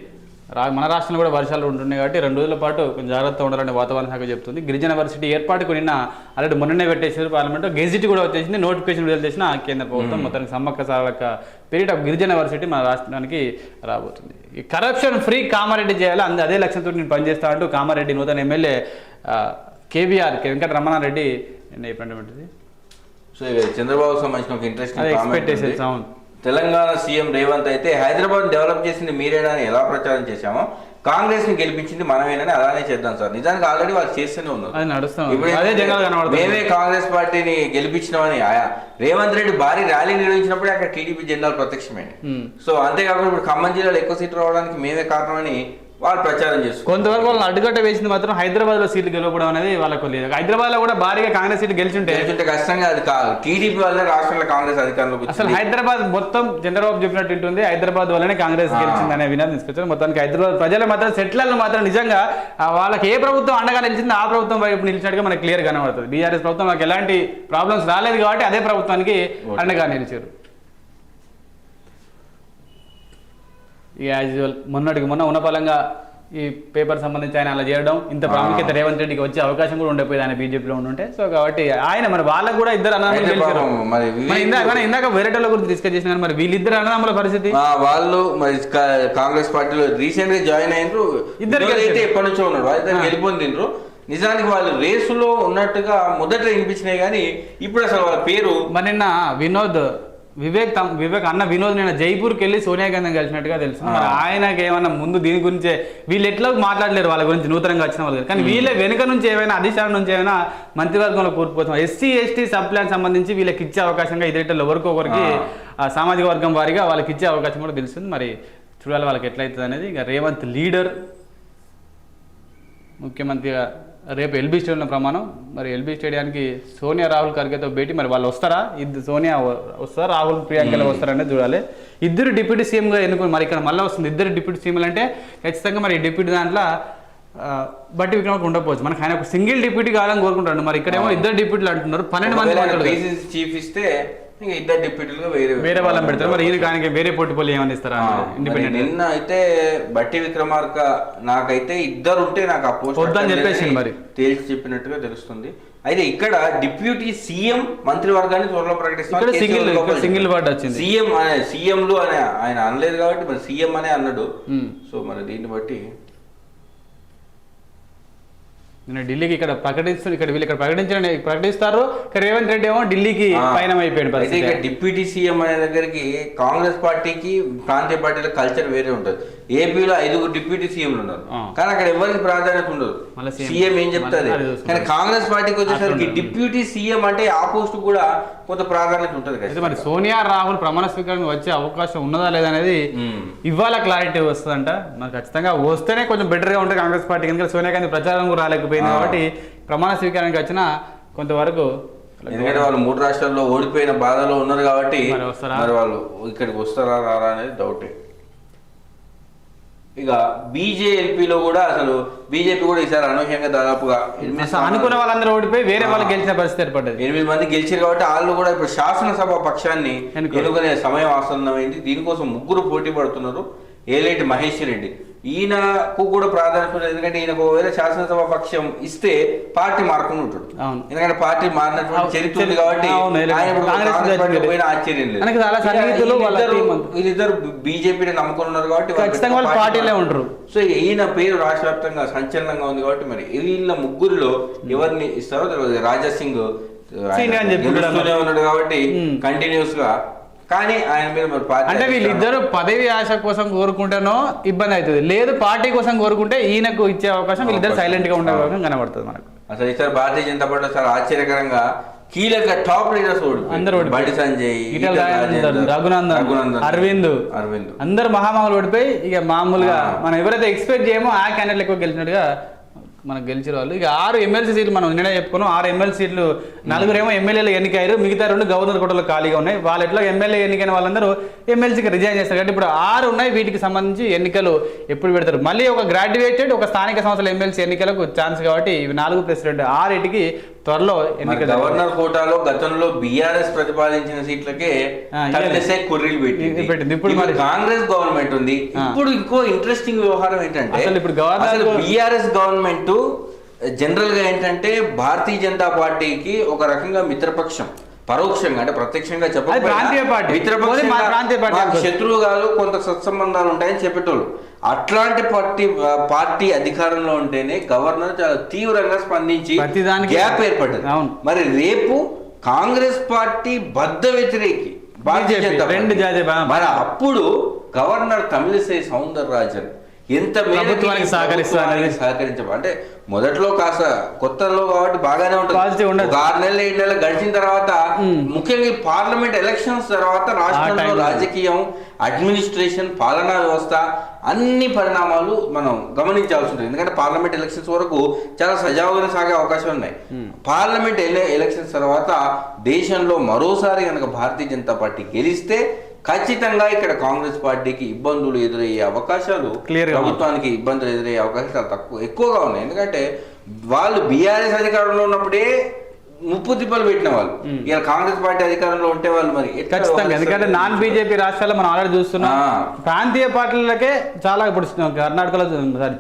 మన రాష్ట్రంలో కూడా వర్షాలు ఉంటున్నాయి కాబట్టి 2 రోజుల పాటు కొంచెం జాగ్రత్తగా ఉండాలని వాతావరణ శాఖ చెప్తుంది. గిరిజన వర్సిటీ ఏర్పాటుకు నిన్న ఆల్రెడీ మొన్ననే పెట్టేసారు పార్లమెంట్, గెజిట్ కూడా వచ్చేసింది, నోటిఫికేషన్ విడుదల చేసిన కేంద్ర ప్రభుత్వం. మొత్తానికి సమ్మక్క సారక్క పేరిట గిరిజన వర్సిటీ మన రాష్ట్రానికి రాబోతుంది. ఈ కరప్షన్ ఫ్రీ కామారెడ్డి చేయాలి, అదే లక్ష్యంతో నేను పనిచేస్తా అంటూ కామారెడ్డి నూతన ఎమ్మెల్యే కేవీఆర్ వెంకటరమణారెడ్డి నిన్న చెప్పినటువంటిది. సో ఇక చంద్రబాబు సంబంధించిన ఒక ఇంట్రెస్టింగ్ ఎక్స్పెక్టేషన్స్. అవును, తెలంగాణ సీఎం రేవంత్ అయితే హైదరాబాద్ డెవలప్ చేసింది మీరేనా అని ఎలా ప్రచారం చేశామో కాంగ్రెస్ ని గెలిపించింది మనమేనని అలానే చేద్దాం సార్. నిజానికి ఆల్రెడీ వాళ్ళు చేస్తూనే ఉన్నారు. మేమే కాంగ్రెస్ పార్టీని గెలిపించినామని రేవంత్ రెడ్డి భారీ ర్యాలీ నిర్వహించినప్పుడే అక్కడ టీడీపీ జెండాలు ప్రత్యక్షమైనవి. సో అంతేకాకుండా ఇప్పుడు ఖమ్మం జిల్లాలో ఎక్కువ సీట్లు రావడానికి మేమే కారణమని వాళ్ళు ప్రచారం చేస్తారు. కొంతవరకు వాళ్ళని అడ్డుకట్ట వేసింది మాత్రం హైదరాబాద్ లో సీట్లు గెలవడం అనేది వాళ్ళకు లేదు. హైదరాబాద్ లో కూడా భారీగా కాంగ్రెస్ సీట్లు గెలిచుంటే కష్టంగా అది టీడీపీ వల్లనే రాష్ట్రంలో కాంగ్రెస్ అధికారంలోకి అసలు హైదరాబాద్ మొత్తం చంద్రబాబు చెప్పినట్టు ఉంటుంది, హైదరాబాద్ వల్లనే కాంగ్రెస్ గెలిచింది అనే వినాన్ని తీసుకొచ్చారు. మొత్తానికి హైదరాబాద్ ప్రజలు మాత్రం సెటిలర్లు మాత్రం నిజంగా వాళ్ళకి ఏ ప్రభుత్వం అండగా నిలిచిందో ఆ ప్రభుత్వం వైపు నిలిచినట్టుగా మనకు క్లియర్ కనబడుతుంది. బీఆర్ఎస్ ప్రభుత్వం వాళ్ళకి ఎలాంటి ప్రాబ్లమ్స్ రాలేదు కాబట్టి అదే ప్రభుత్వానికి అండగా నిలిచారు. యాజ్ యూజువల్ మొన్న ఉన్నపలంగా ఈ పేపర్ సంబంధించి ఆయన అలా చేయడం, ఇంత ప్రాముఖ్యత రేవంత్ రెడ్డికి వచ్చే అవకాశం కూడా ఉండకపోయేది ఆయన బీజేపీలో ఉంటే. సో కాబట్టి ఆయన మరి వాళ్ళకు కూడా ఇద్దరు అన్నదమ్ములు ఇందాక వేరేటోళ్ళ గురించి డిస్కస్ చేసిన మరి వీళ్ళిద్దరు అన్నదమ్ముల పరిస్థితి. వాళ్ళు మరి కాంగ్రెస్ పార్టీలో రీసెంట్ గా జాయిన్ అయినరు, ఇద్దరు అయితే ఎప్పటి నుంచో ఉన్నారు, వాళ్ళిద్దరు వెళ్ళిపోయిండ్రు. నిజానికి వాళ్ళు రేసులో ఉన్నట్టుగా మొదట వినిపించినాయి కానీ ఇప్పుడు అసలు వాళ్ళ పేరు మరి నిన్న వివేక్ అన్న వినోద్ నేను జైపూర్కి వెళ్ళి సోనియా గాంధీ కలిసినట్టుగా తెలుసు. మరి ఆయనకి ఏమన్నా ముందు దీని గురించే వీళ్ళు ఎట్లా మాట్లాడలేరు వాళ్ళ గురించి నూతనంగా వచ్చిన వాళ్ళు, కానీ వీళ్ళే వెనుక నుంచి ఏమైనా అధిష్టానం నుంచి ఏమైనా మంత్రివర్గంలో కూర్చుపోతాం. ఎస్సీ ఎస్టీ సబ్ ప్లాన్ సంబంధించి వీళ్ళకి ఇచ్చే అవకాశంగా ఇదేటల్లో ఒకరికి సామాజిక వర్గం వారిగా వాళ్ళకి ఇచ్చే అవకాశం కూడా తెలుస్తుంది. మరి చూడాలి వాళ్ళకి ఎట్లయితుంది అనేది. ఇక రేవంత్ లీడర్ ముఖ్యమంత్రిగా రేపు ఎల్బీ స్టేడియంలో ప్రమాణం. మరి ఎల్బీ స్టేడియానికి సోనియా రాహుల్ ఖర్గేతో భేటీ. మరి వాళ్ళు వస్తారా? సోనియా వస్తారా, రాహుల్ ప్రియాంకలు వస్తారనేది చూడాలి. ఇద్దరు డిప్యూటీ సీఎంగా ఎన్నుకుని మరి ఇక్కడ మళ్ళీ వస్తుంది. ఇద్దరు డిప్యూటీ సీఎంలు అంటే ఖచ్చితంగా మరి డిప్యూటీ దాంట్లో బట్టి విక్రమకు ఉండకపోవచ్చు. మనకి ఆయన ఒక సింగిల్ డిప్యూటీ కావాలని కోరుకుంటాడు. మరి ఇక్కడేమో ఇద్దరు డిప్యూటీలు అంటున్నారు. 12 మంది చీఫ్ ఇస్తే ఇద్దరు డిప్యూటీలుగా వేరే వాళ్ళని పెడతారు. మరి ఈయన కానీ వేరే పోటీ ఏమని ఇస్తారా? ఇండిపెండెంట్ నిన్న అయితే బట్టి విక్రమార్క నాకైతే ఇద్దరు ఉంటే నాకు ఆ పోస్ట్ వద్దని చెప్పేసి మరి తేల్చి చెప్పినట్టుగా తెలుస్తుంది. అయితే ఇక్కడ డిప్యూటీ సీఎం మంత్రివర్గాన్ని త్వరలో ప్రకటిస్తారు. సింగిల్ వర్డ్ వచ్చింది సీఎంలు అని ఆయన అనలేదు కాబట్టి మరి సీఎం అనే అన్నాడు. సో మరి దీన్ని బట్టి నేను ఢిల్లీకి ఇక్కడ వీళ్ళు ఇక్కడ ప్రకటిస్తారు. రేవంత్ రెడ్డి ఏమో ఢిల్లీకి పయనం అయిపోయాడు. ఇక డిప్యూటీ సీఎం అనే దగ్గరికి కాంగ్రెస్ పార్టీకి ప్రాంతీయ పార్టీల కల్చర్ వేరే ఉంటుంది. ఏపీలో 5 డిప్యూటీ సీఎంలు ఉన్నారు కానీ అక్కడ ఎవరికి ప్రాధాన్యత ఉండదు. సీఎం ఏం చెప్తారు, కానీ కాంగ్రెస్ పార్టీకి వచ్చేసరికి డిప్యూటీ సీఎం అంటే ఆ పోస్ట్ కూడా కొంత ప్రాధాన్యత ఉంటుంది. మరి సోనియా రాహుల్ ప్రమాణ స్వీకారం వచ్చే అవకాశం ఉన్నదా లేదా అనేది ఇవాళ క్లారిటీ వస్తుందంట. మరి ఖచ్చితంగా వస్తేనే కొంచెం బెటర్ గా ఉంటుంది కాంగ్రెస్ పార్టీ. ఎందుకంటే సోనియా గాంధీ ప్రచారం కూడా రాలేకపోయింది కాబట్టి ప్రమాణ స్వీకారానికి వచ్చిన కొంతవరకు, ఎందుకంటే వాళ్ళు 3 రాష్ట్రాల్లో ఓడిపోయిన బాధలో ఉన్నారు కాబట్టి మరి వాళ్ళు ఇక్కడికి వస్తారా రారా అనేది డౌటే. ఇక బీజేపీలో కూడా అసలు బీజేపీ కూడా ఈసారి అనూహ్యంగా దాదాపుగా అనుకున్న వాళ్ళందరూ ఓడిపోయి వేరే వాళ్ళు గెలిచిన పరిస్థితి ఏర్పడ్డది. 8 మంది గెలిచారు కాబట్టి వాళ్ళు కూడా ఇప్పుడు శాసనసభ పక్షాన్ని ఎన్నుకునే సమయం ఆసన్నమైంది. దీనికోసం 3 పోటీ పడుతున్నారు. ఏలేటి మహేష్ రెడ్డి ఈయనకు కూడా ప్రాధాన్యత ఉంది. ఎందుకంటే ఈయనకు ఒకవేళ శాసనసభ పక్షం ఇస్తే పార్టీ మారుకుని ఉంటాడు. ఎందుకంటే పార్టీ మారినటువంటి చరిత్ర ఉంది కాబట్టి ఆశ్చర్యం లేదు. వీళ్ళిద్దరు బీజేపీని నమ్ముకుని ఉన్నారు కాబట్టి పార్టీలో ఉంటారు. సో ఈయన పేరు రాష్ట్ర వ్యాప్తంగా సంచలనంగా ఉంది కాబట్టి మరి వీళ్ళ 3లో ఎవరిని ఇస్తారో తెలియదు. రాజా సింగ్ ఉన్నాడు కాబట్టి కంటిన్యూస్ గా, కానీ ఆయన మీద మరి అంటే వీళ్ళిద్దరు పదవి ఆశ కోసం కోరుకుంటేనో ఇబ్బంది అవుతుంది, లేదు పార్టీ కోసం కోరుకుంటే ఈయనకు ఇచ్చే అవకాశం వీళ్ళిద్దరు సైలెంట్ గా ఉండే అవకాశం కనబడుతుంది మనకు. అసలు ఈసారి భారతీయ జనతా పార్టీ చాలా ఆశ్చర్యకరంగా కీలక టాప్ లీడర్స్ ఓడిపోయి బండి సంజయ్, రఘునందన్, అరవింద్ అందరు మహామాములు ఓడిపోయి ఇక మామూలుగా మనం ఎవరైతే ఎక్స్పెక్ట్ చేయమో ఆ క్యాండిడేట్ ఎక్కువ గెలిచినట్టుగా మనకు గెలిచిన వాళ్ళు ఇక 6 ఎమ్మెల్సీ సీట్లు మనం నిన్న చెప్పుకున్నాం. 6 ఎమ్మెల్సీ సీట్లు 4 ఏమో ఎమ్మెల్యేలు ఎన్నికయ్యారు, మిగతా 2 గవర్నర్ కోటలో ఖాళీగా ఉన్నాయి. వాళ్ళు ఎట్లా ఎమ్మెల్యే ఎన్నికైన వాళ్ళందరూ ఎమ్మెల్సీకి రిజైన్ చేస్తారు కాబట్టి ఇప్పుడు 6 ఉన్నాయి. వీటికి సంబంధించి ఎన్నికలు ఎప్పుడు పెడతారు, మళ్ళీ ఒక గ్రాడ్యుయేటెడ్ ఒక స్థానిక సంస్థల ఎమ్మెల్సీ ఎన్నికలకు ఛాన్స్ కాబట్టి ఇవి 4+2 6 త్వరలో ఎన్నిక. గవర్నర్ కోటాలో గతంలో బీఆర్ఎస్ ప్రతిపాదించిన సీట్లకే కుర్రీలు పెట్టింది. ఇప్పుడు మరి కాంగ్రెస్ గవర్నమెంట్ ఉంది. ఇప్పుడు ఇంకో ఇంట్రెస్టింగ్ వ్యవహారం ఏంటంటే అసలు ఇప్పుడు గవర్నర్ బీఆర్ఎస్ గవర్నమెంట్ జనరల్ గా ఏంటంటే భారతీయ జనతా పార్టీకి ఒక రకంగా మిత్రపక్షం, పరోక్షంగా అంటే ప్రత్యక్షంగా చెప్పాలి మిత్రపక్షం, శత్రువు కాదు, కొంత సత్సంబంధాలు ఉంటాయని చెప్పేటోళ్ళు. అట్లాంటి పార్టీ అధికారంలో ఉంటేనే గవర్నర్ చాలా తీవ్రంగా స్పందించి గ్యాప్ ఏర్పడ్డది. మరి రేపు కాంగ్రెస్ పార్టీ బద్ద వ్యతిరేకి మరి అప్పుడు గవర్నర్ తమిళిసై సౌందరరాజన్ ఎంత ప్రభుత్వానికి సహకరించాలి అంటే మొదట్లో కాస్త కొత్తలో కాబట్టి బాగానే ఉంటుంది. 6 నెలలు 7 నెలలు గడిచిన తర్వాత ముఖ్యంగా పార్లమెంట్ ఎలక్షన్స్ తర్వాత రాష్ట్రంలో రాజకీయం, అడ్మినిస్ట్రేషన్, పాలనా వ్యవస్థ అన్ని పరిణామాలు మనం గమనించాల్సి ఉంటుంది. ఎందుకంటే పార్లమెంట్ ఎలక్షన్స్ వరకు చాలా సజావుగా సాగే అవకాశం ఉన్నాయి. పార్లమెంట్ ఎలక్షన్స్ తర్వాత దేశంలో మరోసారి కనుక భారతీయ జనతా పార్టీ గెలిస్తే ఖచ్చితంగా ఇక్కడ కాంగ్రెస్ పార్టీకి ఇబ్బందులు ఎదురయ్యే అవకాశాలు, ప్రభుత్వానికి ఇబ్బందులు ఎదురయ్యే అవకాశాలు ఎక్కువగా ఉన్నాయి. ఎందుకంటే వాళ్ళు బీఆర్ఎస్ అధికారంలో ఉన్నప్పుడే ముప్పు తిప్పలు పెట్టిన వాళ్ళు, ఇలా కాంగ్రెస్ పార్టీ అధికారంలో ఉంటే వాళ్ళు మరి ఖచ్చితంగా. ఎందుకంటే నాన్ బీజేపీ రాష్ట్రాల్లో మనం ఆల్రెడీ చూస్తున్నాం ప్రాంతీయ పార్టీలకే చాలా, ఇప్పుడు కర్ణాటకలో,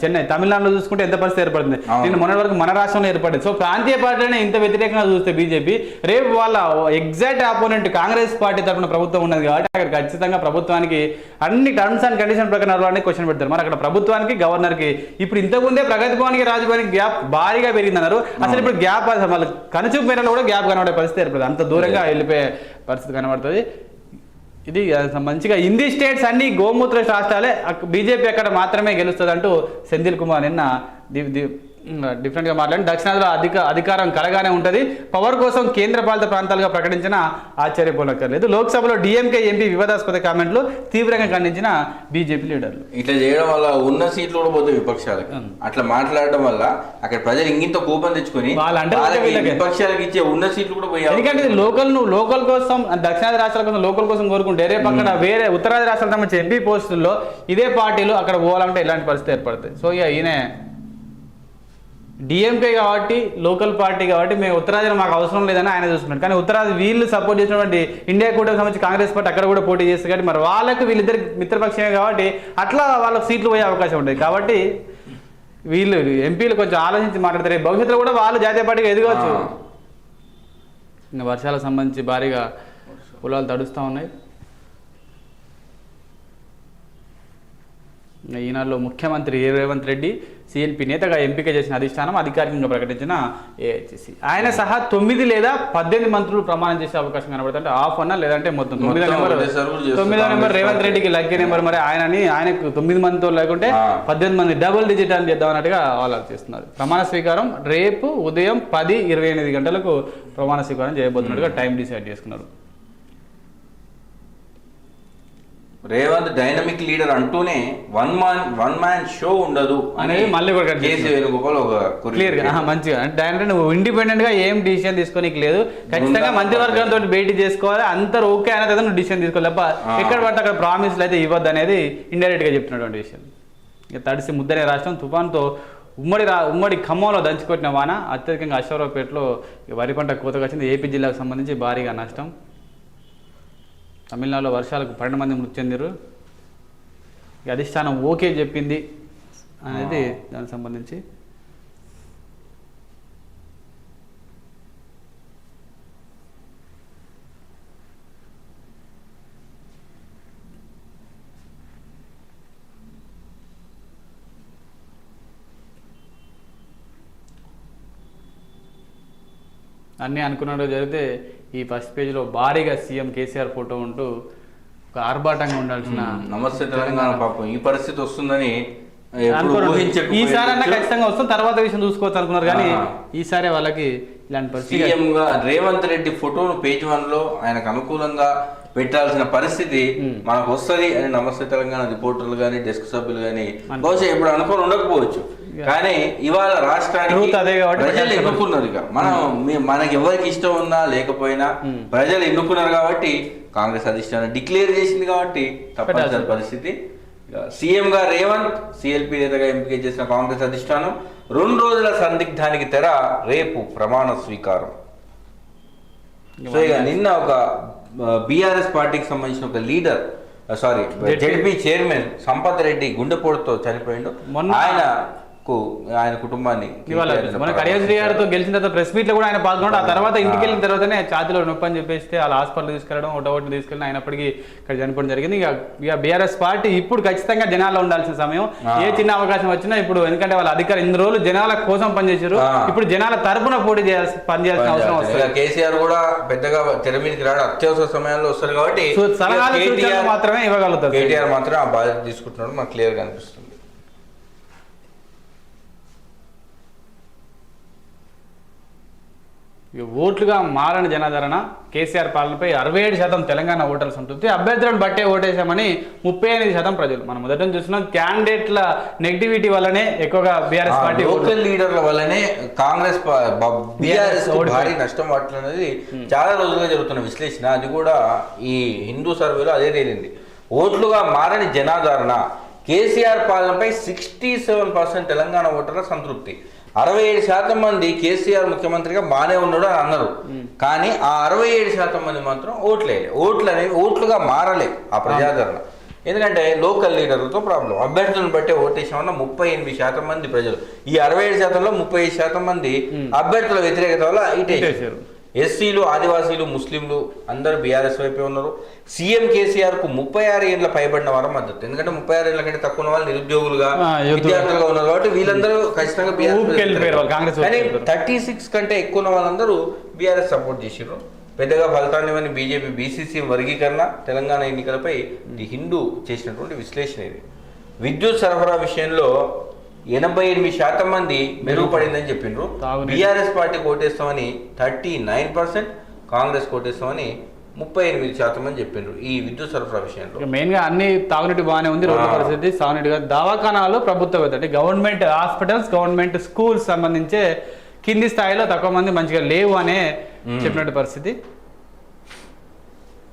చెన్నై, తమిళనాడులో చూసుకుంటే ఎంత పరిస్థితి ఏర్పడుతుంది. నేను మొన్నటి వరకు మన రాష్ట్రంలో ఏర్పడింది. సో ప్రాంతీయ పార్టీలనే ఇంత వ్యతిరేకంగా చూస్తే బీజేపీ, రేపు వాళ్ళ ఎగ్జాక్ట్ ఆపోనెంట్ కాంగ్రెస్ పార్టీ తరఫున ప్రభుత్వం ఉన్నది కాబట్టి అక్కడ ఖచ్చితంగా ప్రభుత్వానికి అన్ని టర్మ్స్ అండ్ కండిషన్ ప్రకారం క్వశ్చన్ పెడతారు. మరి అక్కడ ప్రభుత్వానికి, గవర్నర్కి ఇప్పుడు ఇంతకుముందే ప్రగతి భవన్కి, రాజభవన్కి గ్యాప్ భారీగా పెరిగిందన్నారు. అసలు ఇప్పుడు గ్యాప్ వాళ్ళు కనుచూపు మేరలో కూడా గ్యాప్ కనబడే పరిస్థితి ఏర్పడుతుంది. అంత దూరంగా వెళ్ళిపోయే పరిస్థితి కనబడుతుంది. ఇది మంచిగా హిందీ స్టేట్స్ అన్ని గోమూత్ర రాష్ట్రాలే, బీజేపీ అక్కడ మాత్రమే గెలుస్తుంది అంటూ సెంధిల్ కుమార్ నిన్న డిఫరెంట్గా మాట్లాడి దక్షిణాదిలో అధికారం కలగానే ఉంటుంది, పవర్ కోసం కేంద్రపాలిత ప్రాంతాలుగా ప్రకటించిన ఆశ్చర్యపోనక్కర్లేదు. లోక్సభలో డిఎంకే ఎంపీ వివాదాస్పద కామెంట్లు తీవ్రంగా ఖండించిన బీజేపీ లీడర్లు. ఇట్లా చేయడం వల్ల ఉన్న సీట్లు కూడా పోతే విపక్షాలకు, అట్లా మాట్లాడడం వల్ల అక్కడ ప్రజలు ఇంకింత కోపం తెచ్చుకొని విపక్షాలకు ఇచ్చే ఉన్న సీట్లు కూడా పోయాయి. ఎందుకంటే లోకల్ కోసం, దక్షిణాది రాష్ట్రాల కోసం లోకల్ కోసం కోరుకుంటే రేపు అక్కడ వేరే ఉత్తరాది రాష్ట్రాలకు సంబంధించి ఎంపీ పోస్టుల్లో ఇదే పార్టీలు అక్కడ పోవాలంటే ఇలాంటి పరిస్థితి ఏర్పడుతుంది. సో ఇక ఈయన డిఎంకే కాబట్టి, లోకల్ పార్టీ కాబట్టి మేము ఉత్తరాదిలో మాకు అవసరం లేదని ఆయన చూస్తున్నాడు. కానీ ఉత్తరాది వీళ్ళు సపోర్ట్ చేసినటువంటి ఇండియా కూటమికి సంబంధించి కాంగ్రెస్ పార్టీ అక్కడ కూడా పోటీ చేస్తుంది కాబట్టి మరి వాళ్ళకి వీళ్ళిద్దరు మిత్రపక్షమే కాబట్టి అట్లా వాళ్ళకి సీట్లు పోయే అవకాశం ఉంటుంది. కాబట్టి వీళ్ళు ఎంపీలు కొంచెం ఆలోచించి మాట్లాడతారు. భవిష్యత్తులో కూడా వాళ్ళు జాతీయ పార్టీగా ఎదగవచ్చు. ఇంకా వర్షాలకు సంబంధించి భారీగా పొలాలు తడుస్తూ ఉన్నాయి. ఈనాడులో ముఖ్యమంత్రి రేవంత్ రెడ్డి సిఎల్పి నేతగా ఎంపిక చేసిన అధిష్టానం అధికారికంగా ప్రకటించిన ఏఐసిసి. ఆయన సహా 9 లేదా 18 మంత్రులు ప్రమాణం చేసే అవకాశం కనబడుతుంది. హాఫ్ అన్న లేదంటే మొత్తం 9వ నెంబర్ రేవంత్ రెడ్డికి లక్కీ నెంబర్. మరి ఆయనకు 9 మందితో లేకుంటే 18 మంది డబుల్ డిజిట్ అని చేద్దాం అన్నట్టుగా ఆలోచిస్తున్నారు. ప్రమాణ స్వీకారం రేపు ఉదయం 10:28 గంటలకు ప్రమాణ స్వీకారం చేయబోతున్నట్టుగా టైం డిసైడ్ చేసుకున్నారు. రేవంత్ డైనమిక్ లీడర్ అంటూనే వన్ మ్యాన్ షో ఉండదు అనేది మళ్ళీ క్లియర్ గా మంచిగా అంటే నువ్వు ఇండిపెండెంట్ గా ఏం డిసిషన్ తీసుకోనికి లేదు. ఖచ్చితంగా మంత్రివర్గంతో భేటీ చేసుకోవాలి, అందరూ ఓకే అయిన తర్వాత నువ్వు డిసిషన్ తీసుకోవాలి తప్ప ఎక్కడ పడితే అక్కడ ప్రామిస్లు అయితే ఇవ్వద్దు అనేది ఇండైరెక్ట్ గా చెప్తున్నటువంటి విషయం. ఇక తడిసి ముద్దనే రాష్ట్రం తుఫాన్తో ఉమ్మడి ఖమ్మంలో దంచుకొట్టిన వాన, అత్యధికంగా అశ్వరావుపేటలో వరి పంట కోతకు వచ్చింది. ఏపీ జిల్లాకు సంబంధించి భారీగా నష్టం. తమిళనాడులో వర్షాలకు 12 మంది మృతి చెందారు. అధిష్టానం ఓకే చెప్పింది అనేది దానికి సంబంధించి. అన్నీ అనుకున్నట్టు జరిగితే ఈ ఫస్ట్ పేజీలో భారీగా సీఎం కేసీఆర్ ఫోటో ఉంటూ ఒక ఆర్భాటంగా ఉండాల్సిన నమస్తే తెలంగాణ పాపం ఈ పరిస్థితి వస్తుందని ఈసారి అన్న ఖచ్చితంగా వస్తుంది, తర్వాత విషయం చూసుకోవచ్చు అనుకున్నారు. కానీ ఈసారి వాళ్ళకి ఇలాంటి పరిస్థితి. సీఎంగా రేవంత్ రెడ్డి ఫోటోను పేజ్ 1లో ఆయనకు అనుకూలంగా పెట్టాల్సిన పరిస్థితి మనకు వస్తుంది అని నమస్తే తెలంగాణ రిపోర్టర్లు కానీ డెస్క్ సభ్యులు కానీ బహుశా ఎప్పుడు అనుకోని ఉండకపోవచ్చు. కానీ ఇవాళ రాష్ట్రానికి అదే కాబట్టి ప్రజలు ఎన్నుకున్నారు. ఇక మనకి ఎవరికి ఇష్టం ఉన్నా లేకపోయినా ప్రజలు ఎన్నుకున్నారు కాబట్టి కాంగ్రెస్ అధిష్టానం డిక్లేర్ చేసింది కాబట్టి తప్పనిసరి పరిస్థితి. సీఎం గా రేవంత్, సిఎల్పి నేతగా ఎంపిక చేసిన కాంగ్రెస్ అధిష్టానం 2 రోజుల సందిగ్ధానికి తెర, రేపు ప్రమాణ స్వీకారం. సో ఇక నిన్న ఒక బీఆర్ఎస్ పార్టీకి సంబంధించిన ఒక leader, sorry ZP chairman Sampath Reddy గుండెపోటుతో చనిపోయిండు. ఆయన కుటుంబాన్ని మన కడియాశ్రీ గారితో గెలిచిన తర్వాత ప్రెస్ మీట్ లో కూడా ఆయన పాల్గొన్నాడు. ఆ తర్వాత ఇంటికి వెళ్ళిన తర్వాతనే ఛాతీలో నొప్పి అని చెప్పేస్తే వాళ్ళ హాస్పిటల్ తీసుకెళ్ళడం, ఒకటి తీసుకెళ్ళిన అయినప్పటికీ ఇక్కడ చనిపోవడం జరిగింది. ఇక బీఆర్ఎస్ పార్టీ ఇప్పుడు ఖచ్చితంగా జనాల్లో ఉండాల్సిన సమయం. ఏ చిన్న అవకాశం వచ్చినా ఇప్పుడు, ఎందుకంటే వాళ్ళ అధికారులు ఇన్ని రోజులు జనాల కోసం పనిచేశారు, ఇప్పుడు జనాల తరపున పనిచేయాల్సిన అవసరం వస్తుంది. కేసీఆర్ కూడా పెద్దగా తెర మీదకి రాడు, అత్యవసర సమయాల్లో వస్తారు కాబట్టి సలహాలు మాత్రమే ఇవ్వగలుగుతారు. కేటీఆర్ మాత్రం ఆ బాధ్యత తీసుకుంటున్నాడు, మనకు క్లియర్ గా అనిపిస్తుంది. ఓట్లుగా మారని జనాదరణ, కేసీఆర్ పాలనపై 67% తెలంగాణ ఓటర్లు సంతృప్తి, అభ్యర్థులను బట్టే ఓటేశామని 38% ప్రజలు. మనం మొదట చూస్తున్నాం క్యాండిడేట్ల నెగిటివిటీ వల్లనే ఎక్కువగా బీఆర్ఎస్ పార్టీ, లోకల్ లీడర్ల వల్లనే కాంగ్రెస్ బీఆర్ఎస్ భారీ నష్టం వాటిల్లనేది చాలా రోజులుగా జరుగుతున్న విశ్లేషణ. అది కూడా ఈ హిందూ సర్వేలో అదే తేలింది. ఓట్లుగా మారని జనాదరణ, కేసీఆర్ పాలనపై 67% తెలంగాణ ఓటర్ల సంతృప్తి. 67% మంది కేసీఆర్ ముఖ్యమంత్రిగా బాగానే ఉన్నాడు అని అన్నారు. కానీ ఆ 67% మంది మాత్రం ఓట్లుగా మారలే ఆ ప్రజాదరణ. ఎందుకంటే లోకల్ లీడర్లతో ప్రాబ్లం. అభ్యర్థులను బట్టే ఓటేసామన్న 38% మంది ప్రజలు. ఈ 67%లో 35% మంది అభ్యర్థుల వ్యతిరేకత వల్ల ఇటేసారు. ఎస్సీలు, ఆదివాసీలు, ముస్లింలు అందరూ బీఆర్ఎస్ వైపే ఉన్నారు. సీఎం కేసీఆర్ కు 36 ఏళ్ళ పైబడిన వారు మద్దతు. ఎందుకంటే 36 ఏళ్ళ కంటే తక్కువ ఉన్న వాళ్ళు నిరుద్యోగులుగా, విద్యార్థులుగా ఉన్నారు కాబట్టి వీళ్ళందరూ ఖచ్చితంగా బీఆర్ఎస్. కానీ 36 కంటే ఎక్కువ ఉన్న వాళ్ళందరూ బీఆర్ఎస్ సపోర్ట్ చేసారు. పెద్దగా ఫలితాన్ని ఇవ్వని బీజేపీ బీసీసీ వర్గీకరణ, తెలంగాణ ఎన్నికలపై ది హిందూ చేసినటువంటి విశ్లేషణ ఇది. విద్యుత్ సరఫరా విషయంలో 88% మంది మెరుగుపడిందని చెప్పిండ్రు. బీఆర్ఎస్ పార్టీకి ఓటేస్తామని 39%, కాంగ్రెస్ ఓటేస్తామని 38% మంది చెప్పిండ్రు ఈ విద్యుత్ సరఫరా విషయంలో. మెయిన్ గా అన్ని తాగునీటి బాగానే ఉంది, రోడ్ల పరిస్థితి సాగునీటిగా. దవాఖానాలు ప్రభుత్వ అంటే గవర్నమెంట్ హాస్పిటల్స్, గవర్నమెంట్ స్కూల్స్ సంబంధించే కింది స్థాయిలో తక్కువ మంది మంచిగా లేవు అనే చెప్పినట్టు పరిస్థితి.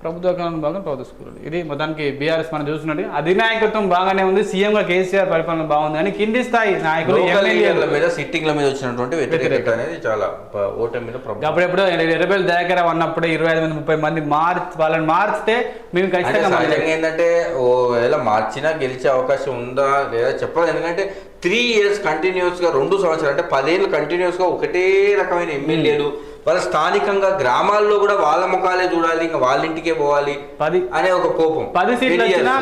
ప్రభుత్వ భాగం ప్రభుత్వ స్కూల్. ఇది మొత్తానికి బీఆర్ఎస్ మనం చూస్తున్నట్టు అధినాయకత్వం బాగానే ఉంది, సీఎంగా కేసీఆర్ పరిపాలన బాగుంది అని కింది స్థాయి నాయకులు మీద సిట్టింగ్ల మీద వచ్చినటువంటి వ్యతిరేకత అనేది చాలా ఓటమి మీద. అప్పుడెప్పుడు ఎర్రబెల్లి దయాకర్ అన్నప్పుడు 25 మంది 30 మంది వాళ్ళని మార్చితే మేము ఖచ్చితంగా ఏంటంటే ఒకవేళ మార్చినా గెలిచే అవకాశం ఉందా లేదా చెప్పాలి. ఎందుకంటే 3 years కంటిన్యూస్ గా 2 సంవత్సరాలు అంటే 10 ఏళ్ళు కంటిన్యూస్ గా ఒకటే రకమైన ఎమ్మెల్యేలు, వాళ్ళ స్థానికంగా గ్రామాల్లో కూడా వాళ్ళ ముఖాలే చూడాలి, ఇంకా వాళ్ళ ఇంటికే పోవాలి అనే ఒక కోపం. 10 సీట్లు వచ్చినా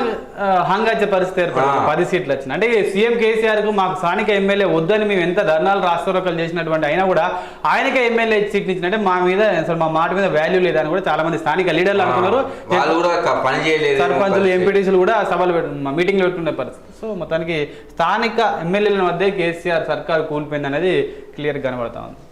హంగచ్చే పరిస్థితి ఏర్పడింది. 10 సీట్లు వచ్చినా అంటే సీఎం కేసీఆర్ కు మాకు స్థానిక ఎమ్మెల్యే వద్దని మేము ఎంత ధర్నాలు రాష్ట్రోకలు చేసినటువంటి అయినా కూడా ఆయనకే ఎమ్మెల్యే సీట్ ఇచ్చినట్టే మా మీద అసలు మా మాట మీద వాల్యూ లేదని కూడా చాలా మంది స్థానిక లీడర్లు అనుకున్నారు. సర్పంచులు, ఎంపీటీసీలు కూడా సభలు మీటింగ్లు పెట్టుకునే పరిస్థితి. సో మొత్తానికి స్థానిక ఎమ్మెల్యేల మధ్య కేసీఆర్ సర్కార్ కూలిపోయింది అనేది క్లియర్ కనబడతా ఉంది.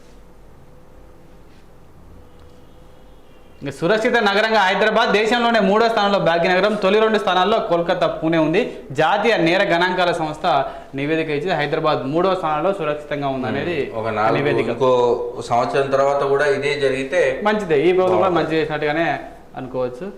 సురక్షిత నగరంగా హైదరాబాద్ దేశంలోనే 3వ స్థానంలో భాగ్యనగరం, తొలి 2 స్థానాల్లో కోల్కతా, పూణే ఉంది. జాతీయ నేర గణాంకాల సంస్థ నివేదిక ఇచ్చి హైదరాబాద్ 3వ స్థానంలో సురక్షితంగా ఉందనేది ఒక నివేదిక. ఇంకో సంవత్సరం తర్వాత కూడా ఇదే జరిగితే మంచిదే, ఈ ప్రభుత్వం కూడా మంచి చేసినట్టుగానే అనుకోవచ్చు.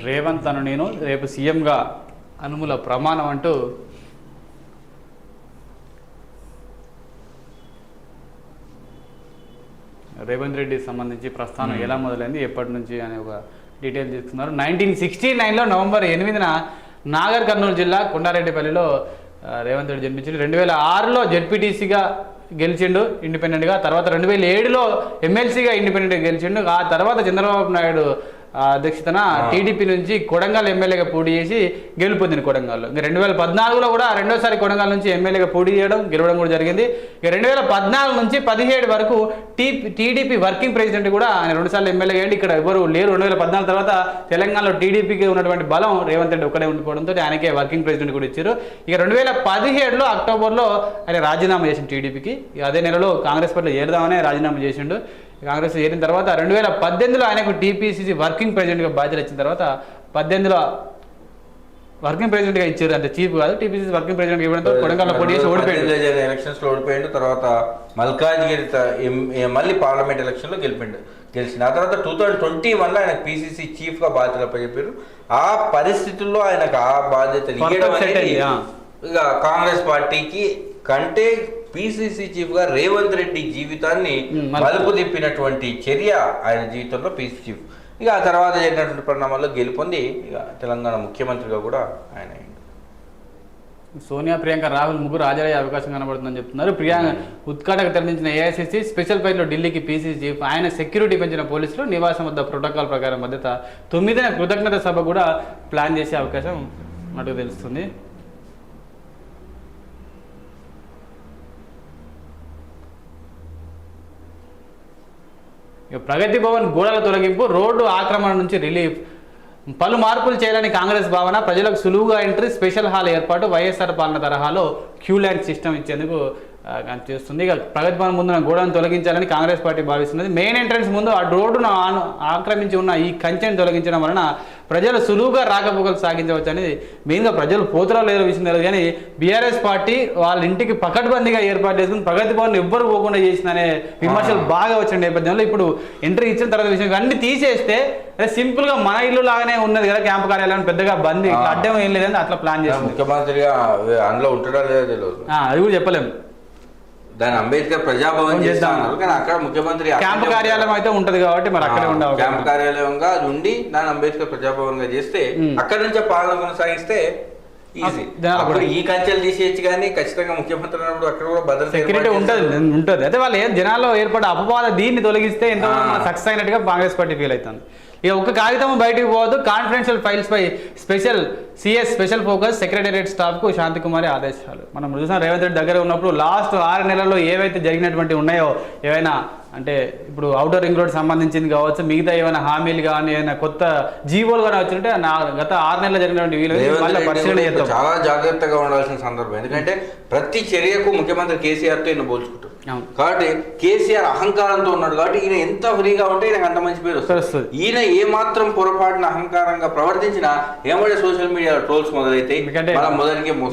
రేవంత్ అను నేను రేపు సీఎంగా అనుముల ప్రమాణం అంటూ రేవంత్ రెడ్డి సంబంధించి ప్రస్థానం ఎలా మొదలైంది, ఎప్పటి నుంచి అనే ఒక డీటెయిల్ తీసుకున్నారు. 1969లో నవంబర్ 8న నాగర్ కర్నూలు జిల్లా కొండారెడ్డిపల్లిలో రేవంత్ రెడ్డి జన్మించిండు. 2006లో జెడ్పీటీసీగా గెలిచిండు ఇండిపెండెంట్గా. తర్వాత 2007లో ఎమ్మెల్సీగా ఇండిపెండెంట్గా గెలిచిండు. ఆ తర్వాత చంద్రబాబు నాయుడు అధ్యక్షతన టీడీపీ నుంచి కొడంగల్ ఎమ్మెల్యేగా పోటీ చేసి గెలుపొందింది కొడంగల్లో. ఇంకా 2014లో కూడా రెండోసారి కొడంగల్ నుంచి ఎమ్మెల్యేగా పోటీ చేయడం గెలవడం కూడా జరిగింది. ఇక 2014 నుంచి 17 వరకు టీడీపీ వర్కింగ్ ప్రెసిడెంట్ కూడా ఆయన 2 సార్లు ఎమ్మెల్యేగా అయ్యింది. ఇక్కడ ఎవరు లేరు. 2014 తర్వాత తెలంగాణలో టీడీపీకి ఉన్నటువంటి బలం రేవంత్ రెడ్డి ఒక్కడే ఉండిపోవడంతో ఆయనకే వర్కింగ్ ప్రెసిడెంట్ కూడా ఇచ్చారు. ఇక 2017లో అక్టోబర్లో ఆయన రాజీనామా చేసిండు టీడీపీకి. అదే నెలలో కాంగ్రెస్ పార్టీలో చేరదామనే రాజీనామా చేసిండు. కాంగ్రెస్ చేరిన తర్వాత 2018లో ఆయనకు టీపీసీసీ వర్కింగ్ ప్రెసిడెంట్గా బాధ్యతలు ఇచ్చిన తర్వాత 18లో వర్కింగ్ ప్రెసిడెంట్గా ఇచ్చారు. అంటే చీఫ్ కాదు, టీపీసీసీ వర్కింగ్ ప్రెసిడెంట్ ఇవ్వడంతో కొడంగల్లో పోటీ చేసి ఓడిపోయాడు. ఎలక్షన్స్లో ఓడిపోయాడు. తర్వాత మల్కాజ్గిరి మళ్ళీ పార్లమెంట్ ఎలక్షన్లో గెలిచింది. ఆ తర్వాత 2021లో ఆయన పీసీసీ చీఫ్గా బాధ్యతలు అప్పచెప్పారు. ఆ పరిస్థితుల్లో ఆయనకు ఆ బాధ్యతలు ఇవ్వడం అనేది ఇక కాంగ్రెస్ పార్టీకి కంటే పీసీసీ చీఫ్గా రేవంత్ రెడ్డి జీవితాన్ని మలుపు తిప్పినటువంటి చర్య ఆయన జీవితంలో పీసీ చీఫ్. ఇక ఆ తర్వాత జరిగినటువంటి పరిణామాల్లో గెలుపొంది ఇక తెలంగాణ ముఖ్యమంత్రిగా కూడా ఆయన అయ్యింది. సోనియా, ప్రియాంక, రాహుల్ ముగ్గురు హాజరయ్యే అవకాశం కనబడుతుందని చెప్తున్నారు. ప్రియాంక ఉత్కంఠకు తరలించిన ఏఐసీసీ స్పెషల్ ఫ్లైట్లో ఢిల్లీకి పీసీసీ చీఫ్ ఆయన సెక్యూరిటీ పెంచిన పోలీసులు నివాసం వద్ద ప్రోటోకాల్ ప్రకారం భద్రత 9న కృతజ్ఞత సభ కూడా ప్లాన్ చేసే అవకాశం అన్నట్టు తెలుస్తుంది. ప్రగతి భవన్ గోడల తొలగింపు, రోడ్డు ఆక్రమణ నుంచి రిలీఫ్, పలు మార్పులు చేయాలని కాంగ్రెస్ భావన, ప్రజలకు సులువుగా ఎంట్రీ, స్పెషల్ హాల్ ఏర్పాటు, వైఎస్ఆర్ పాలన తరహాలో క్యూ లైన్ సిస్టమ్ ఇచ్చేందుకు చేస్తుంది. ఇక ప్రగతి భవన్ ముందున గోడను తొలగించాలని కాంగ్రెస్ పార్టీ భావిస్తున్నది. మెయిన్ ఎంట్రన్స్ ముందు ఆ రోడ్డును ఆక్రమించి ఉన్న ఈ కంచెను తొలగించడం వలన ప్రజలు సులువుగా రాకపోకలు సాగించవచ్చు అనేది మెయిన్గా ప్రజలు పోతురా లేరు విషయం తెలియదు. కానీ బీఆర్ఎస్ పార్టీ వాళ్ళ ఇంటికి పకడ్బందీగా ఏర్పాటు చేసుకుని ప్రగతి భవన్ ఎవ్వరు పోకుండా చేసిందనే విమర్శలు బాగా వచ్చిన నేపథ్యంలో ఇప్పుడు ఎంట్రీ ఇచ్చిన తర్వాత విషయం అన్ని తీసేస్తే సింపుల్ గా మన ఇల్లు లాగానే ఉన్నది కదా క్యాంపు కార్యాలయం, పెద్దగా బంద్ అడ్డం ఏం లేదని అట్లా ప్లాన్ చేస్తాం. ముఖ్యమంత్రిగా అందులో ఉంటాడా లేదా తెలియదు, అది కూడా చెప్పలేము. దాని అంబేద్కర్ ప్రజాభవన్ చేస్తాను కానీ అక్కడ ముఖ్యమంత్రి క్యాంపు కార్యాలయం అయితే ఉంటది కాబట్టి మరి అక్కడే ఉండవు. క్యాంపు కార్యాలయంగా ఉండి దాని అంబేద్కర్ ప్రజాభవన్ గా చేస్తే అక్కడి నుంచే పాలన కొనసాగిస్తే ఈజీ. అప్పుడు ఈ కంచెలు తీసేయచ్చు కానీ ఖచ్చితంగా ముఖ్యమంత్రి అన్నప్పుడు అక్కడ కూడా భద్రత సెక్యూరిటీ ఉంటుంది. అయితే వాళ్ళు జనాల్లో ఏర్పడే అపవాద దీన్ని తొలగిస్తే ఎంతో సక్సెస్ అయినట్టుగా కాంగ్రెస్ పార్టీ ఫీల్ అవుతుంది. ఇక ఒక కాగితం బయటకు పోవద్దు, కాన్ఫిడెన్షియల్ ఫైల్స్ పై స్పెషల్ ఫోకస్, సెక్రటేరియట్ స్టాఫ్ కు శాంతికుమారి ఆదేశాలు. మనం చూసాం రేవంత్ రెడ్డి దగ్గర ఉన్నప్పుడు లాస్ట్ 6 నెలల్లో ఏవైతే జరిగినటువంటి ఉన్నాయో, ఏవైనా అంటే ఇప్పుడు ఔటర్ రింగ్ రోడ్ సంబంధించింది కావచ్చు, మిగతా ఏమైనా హామీలు కానీ ఏమైనా కొత్త జీవోలు కానీ వచ్చినట్టే గత 6 నెలలు జరిగినటువంటి వీళ్ళు పరిశీలన చేస్తాం. చాలా జాగ్రత్తగా ఉండాల్సిన సందర్భం. ఎందుకంటే ప్రతి చర్యకు ముఖ్యమంత్రి కేసీఆర్తో ఈయన పోల్చుకుంటారు కాబట్టి కేసీఆర్ అహంకారంతో ఉన్నాడు కాబట్టి ఈయన ఎంత ఫ్రీగా ఉంటే ఈయనకు అంత మంచి పేరు వస్తుంది. ఈయన ఏ మాత్రం పొరపాటున అహంకారంగా ప్రవర్తించినా ఏమంటే సోషల్ మీడియా ట్రోల్స్ మొదలైతే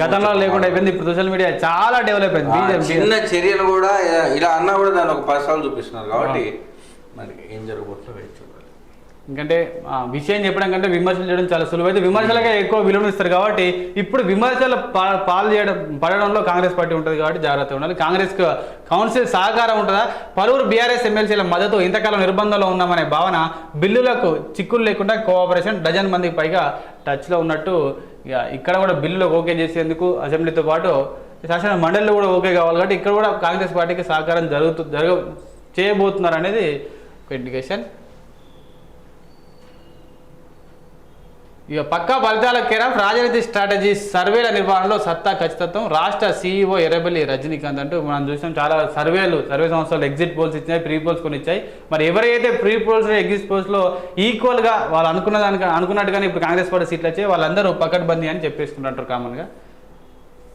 గతంలో లేకుండా అయిపోయింది. ఇప్పుడు సోషల్ మీడియా చాలా డెవలప్ అయింది. చిన్న చర్యలు కూడా ఇలా అన్నా కూడా దాన్ని ఒక 10 సార్లు చూపిస్తున్నారు కాబట్టి మరి ఏం జరగబోతుందో వేచి చూడాలి. ఎందుకంటే విషయం చెప్పడం కంటే విమర్శలు చేయడం చాలా సులువైతే విమర్శలకే ఎక్కువ విలువనిస్తారు కాబట్టి ఇప్పుడు విమర్శలు పడడంలో కాంగ్రెస్ పార్టీ ఉంటుంది కాబట్టి జాగ్రత్తగా ఉండాలి. కాంగ్రెస్ కౌన్సిల్ సహకారం ఉంటుందా, పలువురు బీఆర్ఎస్ ఎమ్మెల్సీల మద్దతు, ఇంతకాలం నిర్బంధంలో ఉన్నామనే భావన, బిల్లులకు చిక్కులు లేకుండా కోఆపరేషన్, డజన్ మందికి పైగా టచ్లో ఉన్నట్టు ఇక్కడ కూడా బిల్లులకు ఓకే చేసేందుకు అసెంబ్లీతో పాటు శాసన మండలిలో కూడా ఓకే కావాలి కాబట్టి ఇక్కడ కూడా కాంగ్రెస్ పార్టీకి సహకారం చేయబోతున్నారు అనేది ఒక ఇండికేషన్. ఇక పక్కా ఫలితాల కేరాఫ్, రాజనీతి స్ట్రాటజీ, సర్వేల నిర్వహణలో సత్తా ఖచ్చితత్వం, రాష్ట్ర సీఈఓ ఎర్రబెల్లి రజనీకాంత్ అంటూ మనం చూసాం. చాలా సర్వే సంస్థలు ఎగ్జిట్ పోల్స్ ఇచ్చినాయి, ప్రీ పోల్స్ కొన్ని ఇచ్చాయి. మరి ఎవరైతే ప్రీ పోల్స్ ఎగ్జిట్ పోల్స్లో ఈక్వల్గా వాళ్ళు అనుకున్నట్టుగానే ఇప్పుడు కాంగ్రెస్ పార్టీ సీట్లు వచ్చాయి, వాళ్ళందరూ పకడ్బందీ అని చెప్పేసుకుంటారు కామన్గా.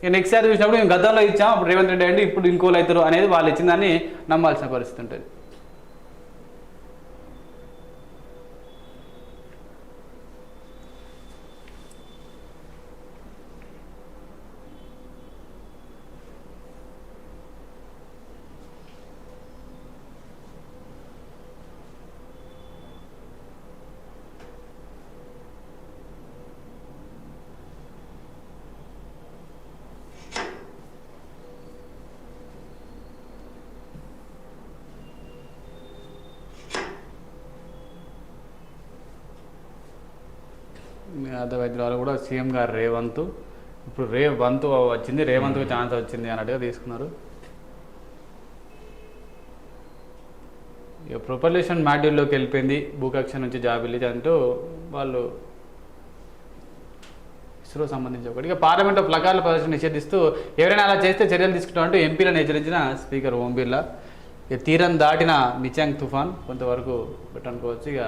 ఇక నెక్స్ట్ సారి చూసినప్పుడు మేము గతంలో ఇచ్చాం, అప్పుడు రేవంత్ రెడ్డి అంటే ఇప్పుడు ఇంకోళ్ళు అవుతారు అనేది వాళ్ళు ఇచ్చిందని నమ్మాల్సిన పరిస్థితి ఉంటుంది. హైదరాబాద్ కూడా సీఎం గారు రేవంత్ ఇప్పుడు రేవంత్ వచ్చింది, రేవంత్కు ఛాన్స్ వచ్చింది అన్నట్టుగా తీసుకున్నారు. ఇక ప్రొపల్యూషన్ మాడ్యూల్లోకి వెళ్ళిపోయింది, భూకక్ష నుంచి జాబిల్లి అంటూ వాళ్ళు ఇస్రో సంబంధించి ఒకటి. ఇక పార్లమెంట్లో ప్లకార్ల ప్రదర్శన నిషేధిస్తూ ఎవరైనా అలా చేస్తే చర్యలు తీసుకుంటామంటూ ఎంపీలను హెచ్చరించిన స్పీకర్ ఓం బిర్లా. ఇక తీరం దాటిన మిచాంగ్ తుఫాన్ కొంతవరకు పెట్టనుకోవచ్చు. ఇక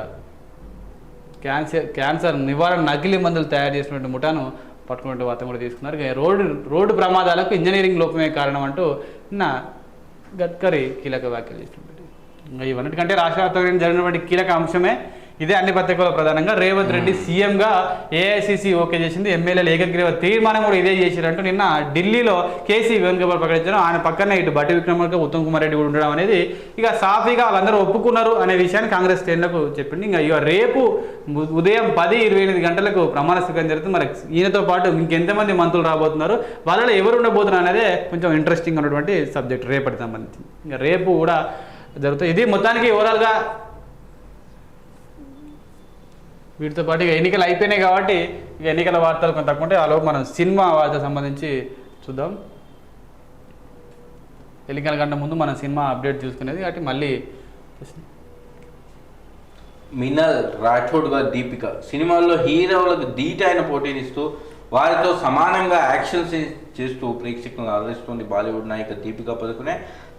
క్యాన్సర్ నివారణ నకిలీ మందులు తయారు చేసినటువంటి ముఠాను పట్టుకున్నట్టు వార్త కూడా తీసుకున్నారు. ఇక రోడ్డు ప్రమాదాలకు ఇంజనీరింగ్ లోపమే కారణం అంటూ నిన్న గడ్కరీ కీలక వ్యాఖ్యలు చేసినట్టు. ఇంకా ఇవన్నిటికంటే రాష్ట్ర వ్యాప్తంగా జరిగినటువంటి కీలక అంశమే ఇదే. అన్ని పత్రికల్లో ప్రధానంగా రేవంత్ రెడ్డి సీఎంగా ఏఐసిసి ఓకే చేసింది, ఎమ్మెల్యేలు ఏకగ్రీవ తీర్మానం కూడా ఇదే చేసిరంటూ నిన్న ఢిల్లీలో కేసీ వేణుగోపాల్ ప్రకటించారు. ఆయన పక్కనే ఇటు బట్టి విక్రమార్క, ఉత్తమ్ కుమార్ రెడ్డి కూడా ఉండడం అనేది ఇక సాఫీగా వాళ్ళందరూ ఒప్పుకున్నారు అనే విషయాన్ని కాంగ్రెస్ శ్రేణులకు చెప్పింది. ఇక రేపు ఉదయం 10-28 గంటలకు ప్రమాణ స్వీకారం జరుగుతుంది. మరి ఈయనతో పాటు ఇంకెంతమంది మంత్రులు రాబోతున్నారు, వాళ్ళలో ఎవరు ఉండబోతున్నారు అనేది కొంచెం ఇంట్రెస్టింగ్ ఉన్నటువంటి సబ్జెక్ట్ రేపటికి సంబంధించి. ఇంకా రేపు కూడా జరుగుతుంది. ఇది మొత్తానికి ఓవరాల్గా వీటితో పాటు ఇక ఎన్నికలు అయిపోయినాయి కాబట్టి ఇక ఎన్నికల వార్తలు కొంత తక్కువ ఉంటాయి. ఆలోపు మనం సినిమా వార్తకు సంబంధించి చూద్దాం. ఎన్నికల కంటే ముందు మనం సినిమా అప్డేట్ చూసుకునేది కాబట్టి మళ్ళీ మినల్ రాఠోడ్గా దీపిక సినిమాల్లో హీరోలకు ధీటైన పోటీనిస్తూ వారితో సమానంగా యాక్షన్ చేస్తూ ప్రేక్షకులను అలరిస్తుంది బాలీవుడ్ నాయిక దీపికా పదుకునే.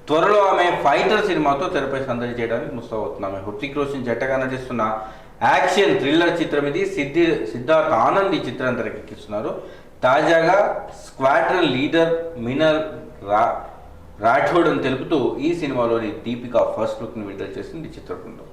త్వరలో ఆమె ఫైటర్ సినిమాతో తెరపై సందడి చేయడానికి ముస్తాబవుతుంది. ఆమె హృతిక్ రోషన్ జట్టగా నటిస్తున్న యాక్షన్ థ్రిల్లర్ చిత్రం ఇది. సిద్ధార్థ్ ఆనంద్ ఈ చిత్రాన్ని తెరకెక్కిస్తున్నారు. తాజాగా స్క్వాడ్రన్ లీడర్ మినల్ రాఠోడ్ అని తెలుపుతూ ఈ సినిమాలోని దీపిక ఫస్ట్ లుక్ని విడుదల చేసింది ఈ చిత్ర బృందం.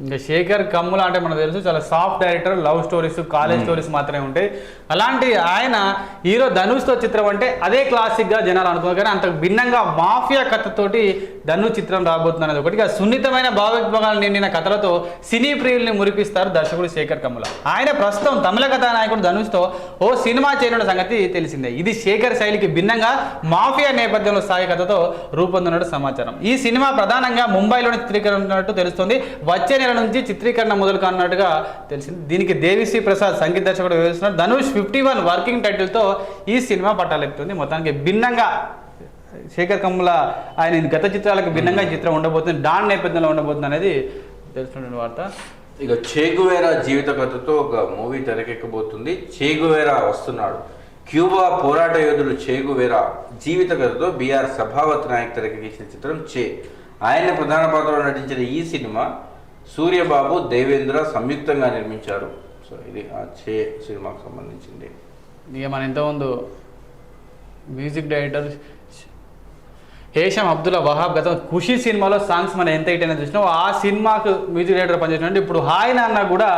ఇంకా శేఖర్ కమ్ముల అంటే మనకు తెలుసు చాలా soft director, love stories, college stories మాత్రమే ఉంటాయి. అలాంటి ఆయన హీరో ధనుష్తో చిత్రం అంటే అదే క్లాసిక్గా జనాలు అనుకున్నారు. కానీ అంతకు భిన్నంగా మాఫియా కథతోటి ధనుష్ చిత్రం రాబోతుంది అనేది ఒకటి. సున్నితమైన భావోద్వేగాలు నిండిన కథలతో సినీ ప్రియుల్ని మురిపిస్తారు దర్శకుడు శేఖర్ కమ్ముల. ఆయన ప్రస్తుతం తమిళ కథానాయకుడు ధనుష్తో ఓ సినిమా చేయనున్న సంగతి తెలిసిందే. ఇది శేఖర్ శైలికి భిన్నంగా మాఫియా నేపథ్యంలో సాగే కథతో రూపొందినట్టు సమాచారం. ఈ సినిమా ప్రధానంగా ముంబైలోనే చిత్రీకరించినట్టు తెలుస్తుంది. వచ్చే నెల నుంచి చిత్రీకరణ మొదలు కానున్నట్టుగా తెలిసింది. దీనికి దేవిశ్రీ ప్రసాద్ సంగీత దర్శకుడు వ్యవహరిస్తున్నారు. ధనుష్ 51 వర్కింగ్ టైటిల్తో ఈ సినిమా పట్టాలెక్కుతుంది. మొత్తానికి భిన్నంగా శేఖర్ కమ్ముల ఆయన గత చిత్రాలకు భిన్నంగా ఈ చిత్రం ఉండబోతుంది, డాన్ నేపథ్యంలో ఉండబోతుంది అనేది తెలుస్తున్న వార్త. ఇక చేగువేరా జీవిత కథతో ఒక మూవీ తెరకెక్కబోతుంది. చేగువేరా వస్తున్నాడు. క్యూబా పోరాట యోధుడు చేగువేరా జీవిత కథతో బీఆర్ సభావత్ నాయక్ తెరకెక్కించిన చిత్రం చే. ఆయన ప్రధాన పాత్రలో నటించిన ఈ సినిమా సూర్యబాబు, దేవేంద్ర సంయుక్తంగా నిర్మించారు. సో ఇది ఆ చే సినిమాకు సంబంధించింది. ఇక మన ఇంతకుముందు మ్యూజిక్ డైరెక్టర్ హేషం అబ్దుల్లా వహాబ్ గతం ఖుషీ సినిమాలో సాంగ్స్ మనం ఎంత హిట్ అయినా చూసినాం. ఆ సినిమాకు మ్యూజిక్ డైరెక్టర్ పనిచేసినట్టు ఇప్పుడు హాయ్ నాన్న కూడా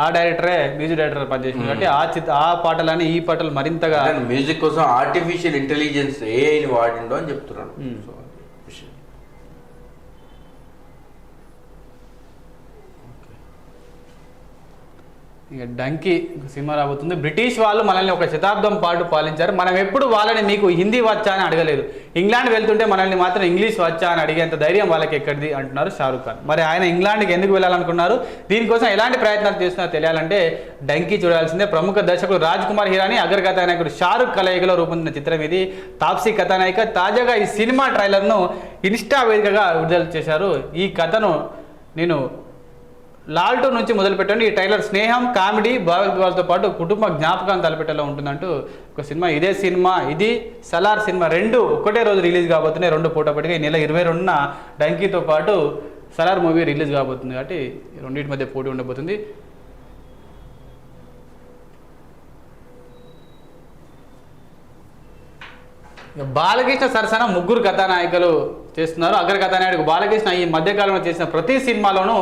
ఆ డైరెక్టరే మ్యూజిక్ డైరెక్టర్ పనిచేసిన కాబట్టి ఆ పాటలని ఈ పాటలు మరింతగా మ్యూజిక్ కోసం ఆర్టిఫిషియల్ ఇంటెలిజెన్స్ ఏఐని వాడిండో అని చెప్తున్నాడు. ఇక డంకీ సినిమా రాబోతుంది. బ్రిటిష్ వాళ్ళు మనల్ని ఒక శతాబ్దం పాటు పాలించారు. మనం ఎప్పుడు వాళ్ళని మీకు హిందీ వచ్చా అని అడగలేదు. ఇంగ్లాండ్ వెళ్తుంటే మనల్ని మాత్రం ఇంగ్లీష్ వచ్చా అని అడిగేంత ధైర్యం వాళ్ళకి ఎక్కడిది అంటున్నారు షారూఖ్ ఖాన్. మరి ఆయన ఇంగ్లాండ్కి ఎందుకు వెళ్ళాలనుకున్నారు, దీనికోసం ఎలాంటి ప్రయత్నాలు చేస్తున్నారో తెలియాలంటే డంకీ చూడాల్సిందే. ప్రముఖ దర్శకుడు రాజ్ కుమార్ హిరానీ, అగ్ర కథానాయకుడు షారూఖ్ కలయికలో రూపొందిన చిత్రం ఇది. తాప్సీ కథానాయిక. తాజాగా ఈ సినిమా ట్రైలర్ను ఇన్స్టా వేదికగా విడుదల చేశారు. ఈ కథను నేను లాల్ 2 నుంచి మొదలుపెట్టండి. ఈ ట్రైలర్ స్నేహం, కామెడీ, భావోద్వేగాలతో పాటు కుటుంబ జ్ఞాపకాన్ని తలపెట్టేలా ఉంటుందంటూ ఒక సినిమా. ఇదే సినిమా ఇది సలార్ సినిమా 2 ఒకటే రోజు రిలీజ్ కాబోతున్నాయి. 2 పోటాపోటీగా ఈ నెల 22న డంకీతో పాటు సలార్ మూవీ రిలీజ్ కాబోతుంది. కాబట్టి రెండింటి మధ్య పోటీ ఉండబోతుంది. బాలకృష్ణ సరసన 3 కథానాయికలు చేస్తున్నారు. అగ్ర కథానాయకుడు బాలకృష్ణ ఈ మధ్యకాలంలో చేసిన ప్రతి సినిమాలోనూ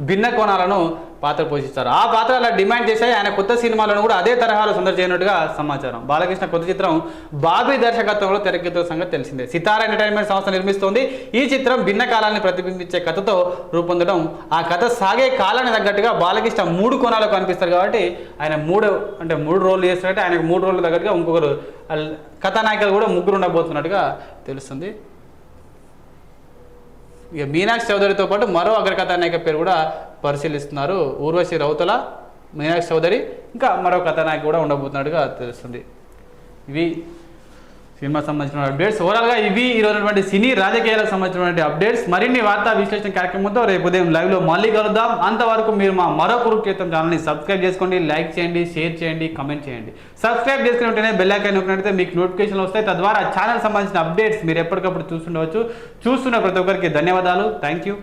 భిన్న కోణాలను పాత్ర పోషిస్తారు. ఆ పాత్ర అలా డిమాండ్ చేశాయి. ఆయన కొత్త సినిమాలను కూడా అదే తరహాలో సందడి చేయనట్టుగా సమాచారం. బాలకృష్ణ కొత్త చిత్రం బాబీ దర్శకత్వంలో తెరకెక్కుతున్న సంగతి తెలిసిందే. సితారా ఎంటర్టైన్మెంట్ సంస్థ నిర్మిస్తోంది. ఈ చిత్రం భిన్న కాలాన్ని ప్రతిబింబించే కథతో రూపొందడం, ఆ కథ సాగే కాలాన్ని తగ్గట్టుగా బాలకృష్ణ 3 కోణాలు కనిపిస్తారు. కాబట్టి ఆయన 3 రోళ్ళు చేస్తున్నట్టు ఆయనకు 3 రోళ్ళు తగ్గట్టుగా ఇంకొకరు కథానాయకులు కూడా 3 ఉండబోతున్నట్టుగా తెలుస్తుంది. ఇక మీనాక్షి చౌదరితో పాటు మరో అగ్ర కథానాయక పేరు కూడా పరిశీలిస్తున్నారు. ఊర్వశి రౌతల, మీనాక్షి చౌదరి, ఇంకా మరో కథానాయక కూడా ఉండబోతున్నట్టుగా తెలుస్తుంది. ఇవి సినిమా సంబంధించిన అప్డేట్స్. ఓవరాల్గా ఇవి ఈరోజు సినీ రాజకీయాలకు సంబంధించినటువంటి అప్డేట్స్. మరిన్ని వార్తా విశ్లేషణ కార్యక్రమంతో రేపు ఉదయం లైవ్లో మళ్ళీ కలుద్దాం. అంతవరకు మీరు మా మరో కురుక్షేత్రం ఛానల్ని సబ్స్క్రైబ్ చేసుకోండి, లైక్ చేయండి, షేర్ చేయండి, కమెంట్ చేయండి. సబ్స్క్రైబ్ చేసుకుని ఉంటేనే బెల్ ఐకాన్ నొక్కినట్లయితే మీకు నోటిఫికేషన్లు వస్తాయి. తద్వారా ఛానల్ సంబంధించిన అప్డేట్స్ మీరు ఎప్పటికప్పుడు చూస్తుండవచ్చు. చూస్తున్న ప్రతి ఒక్కరికి ధన్యవాదాలు. Thank you.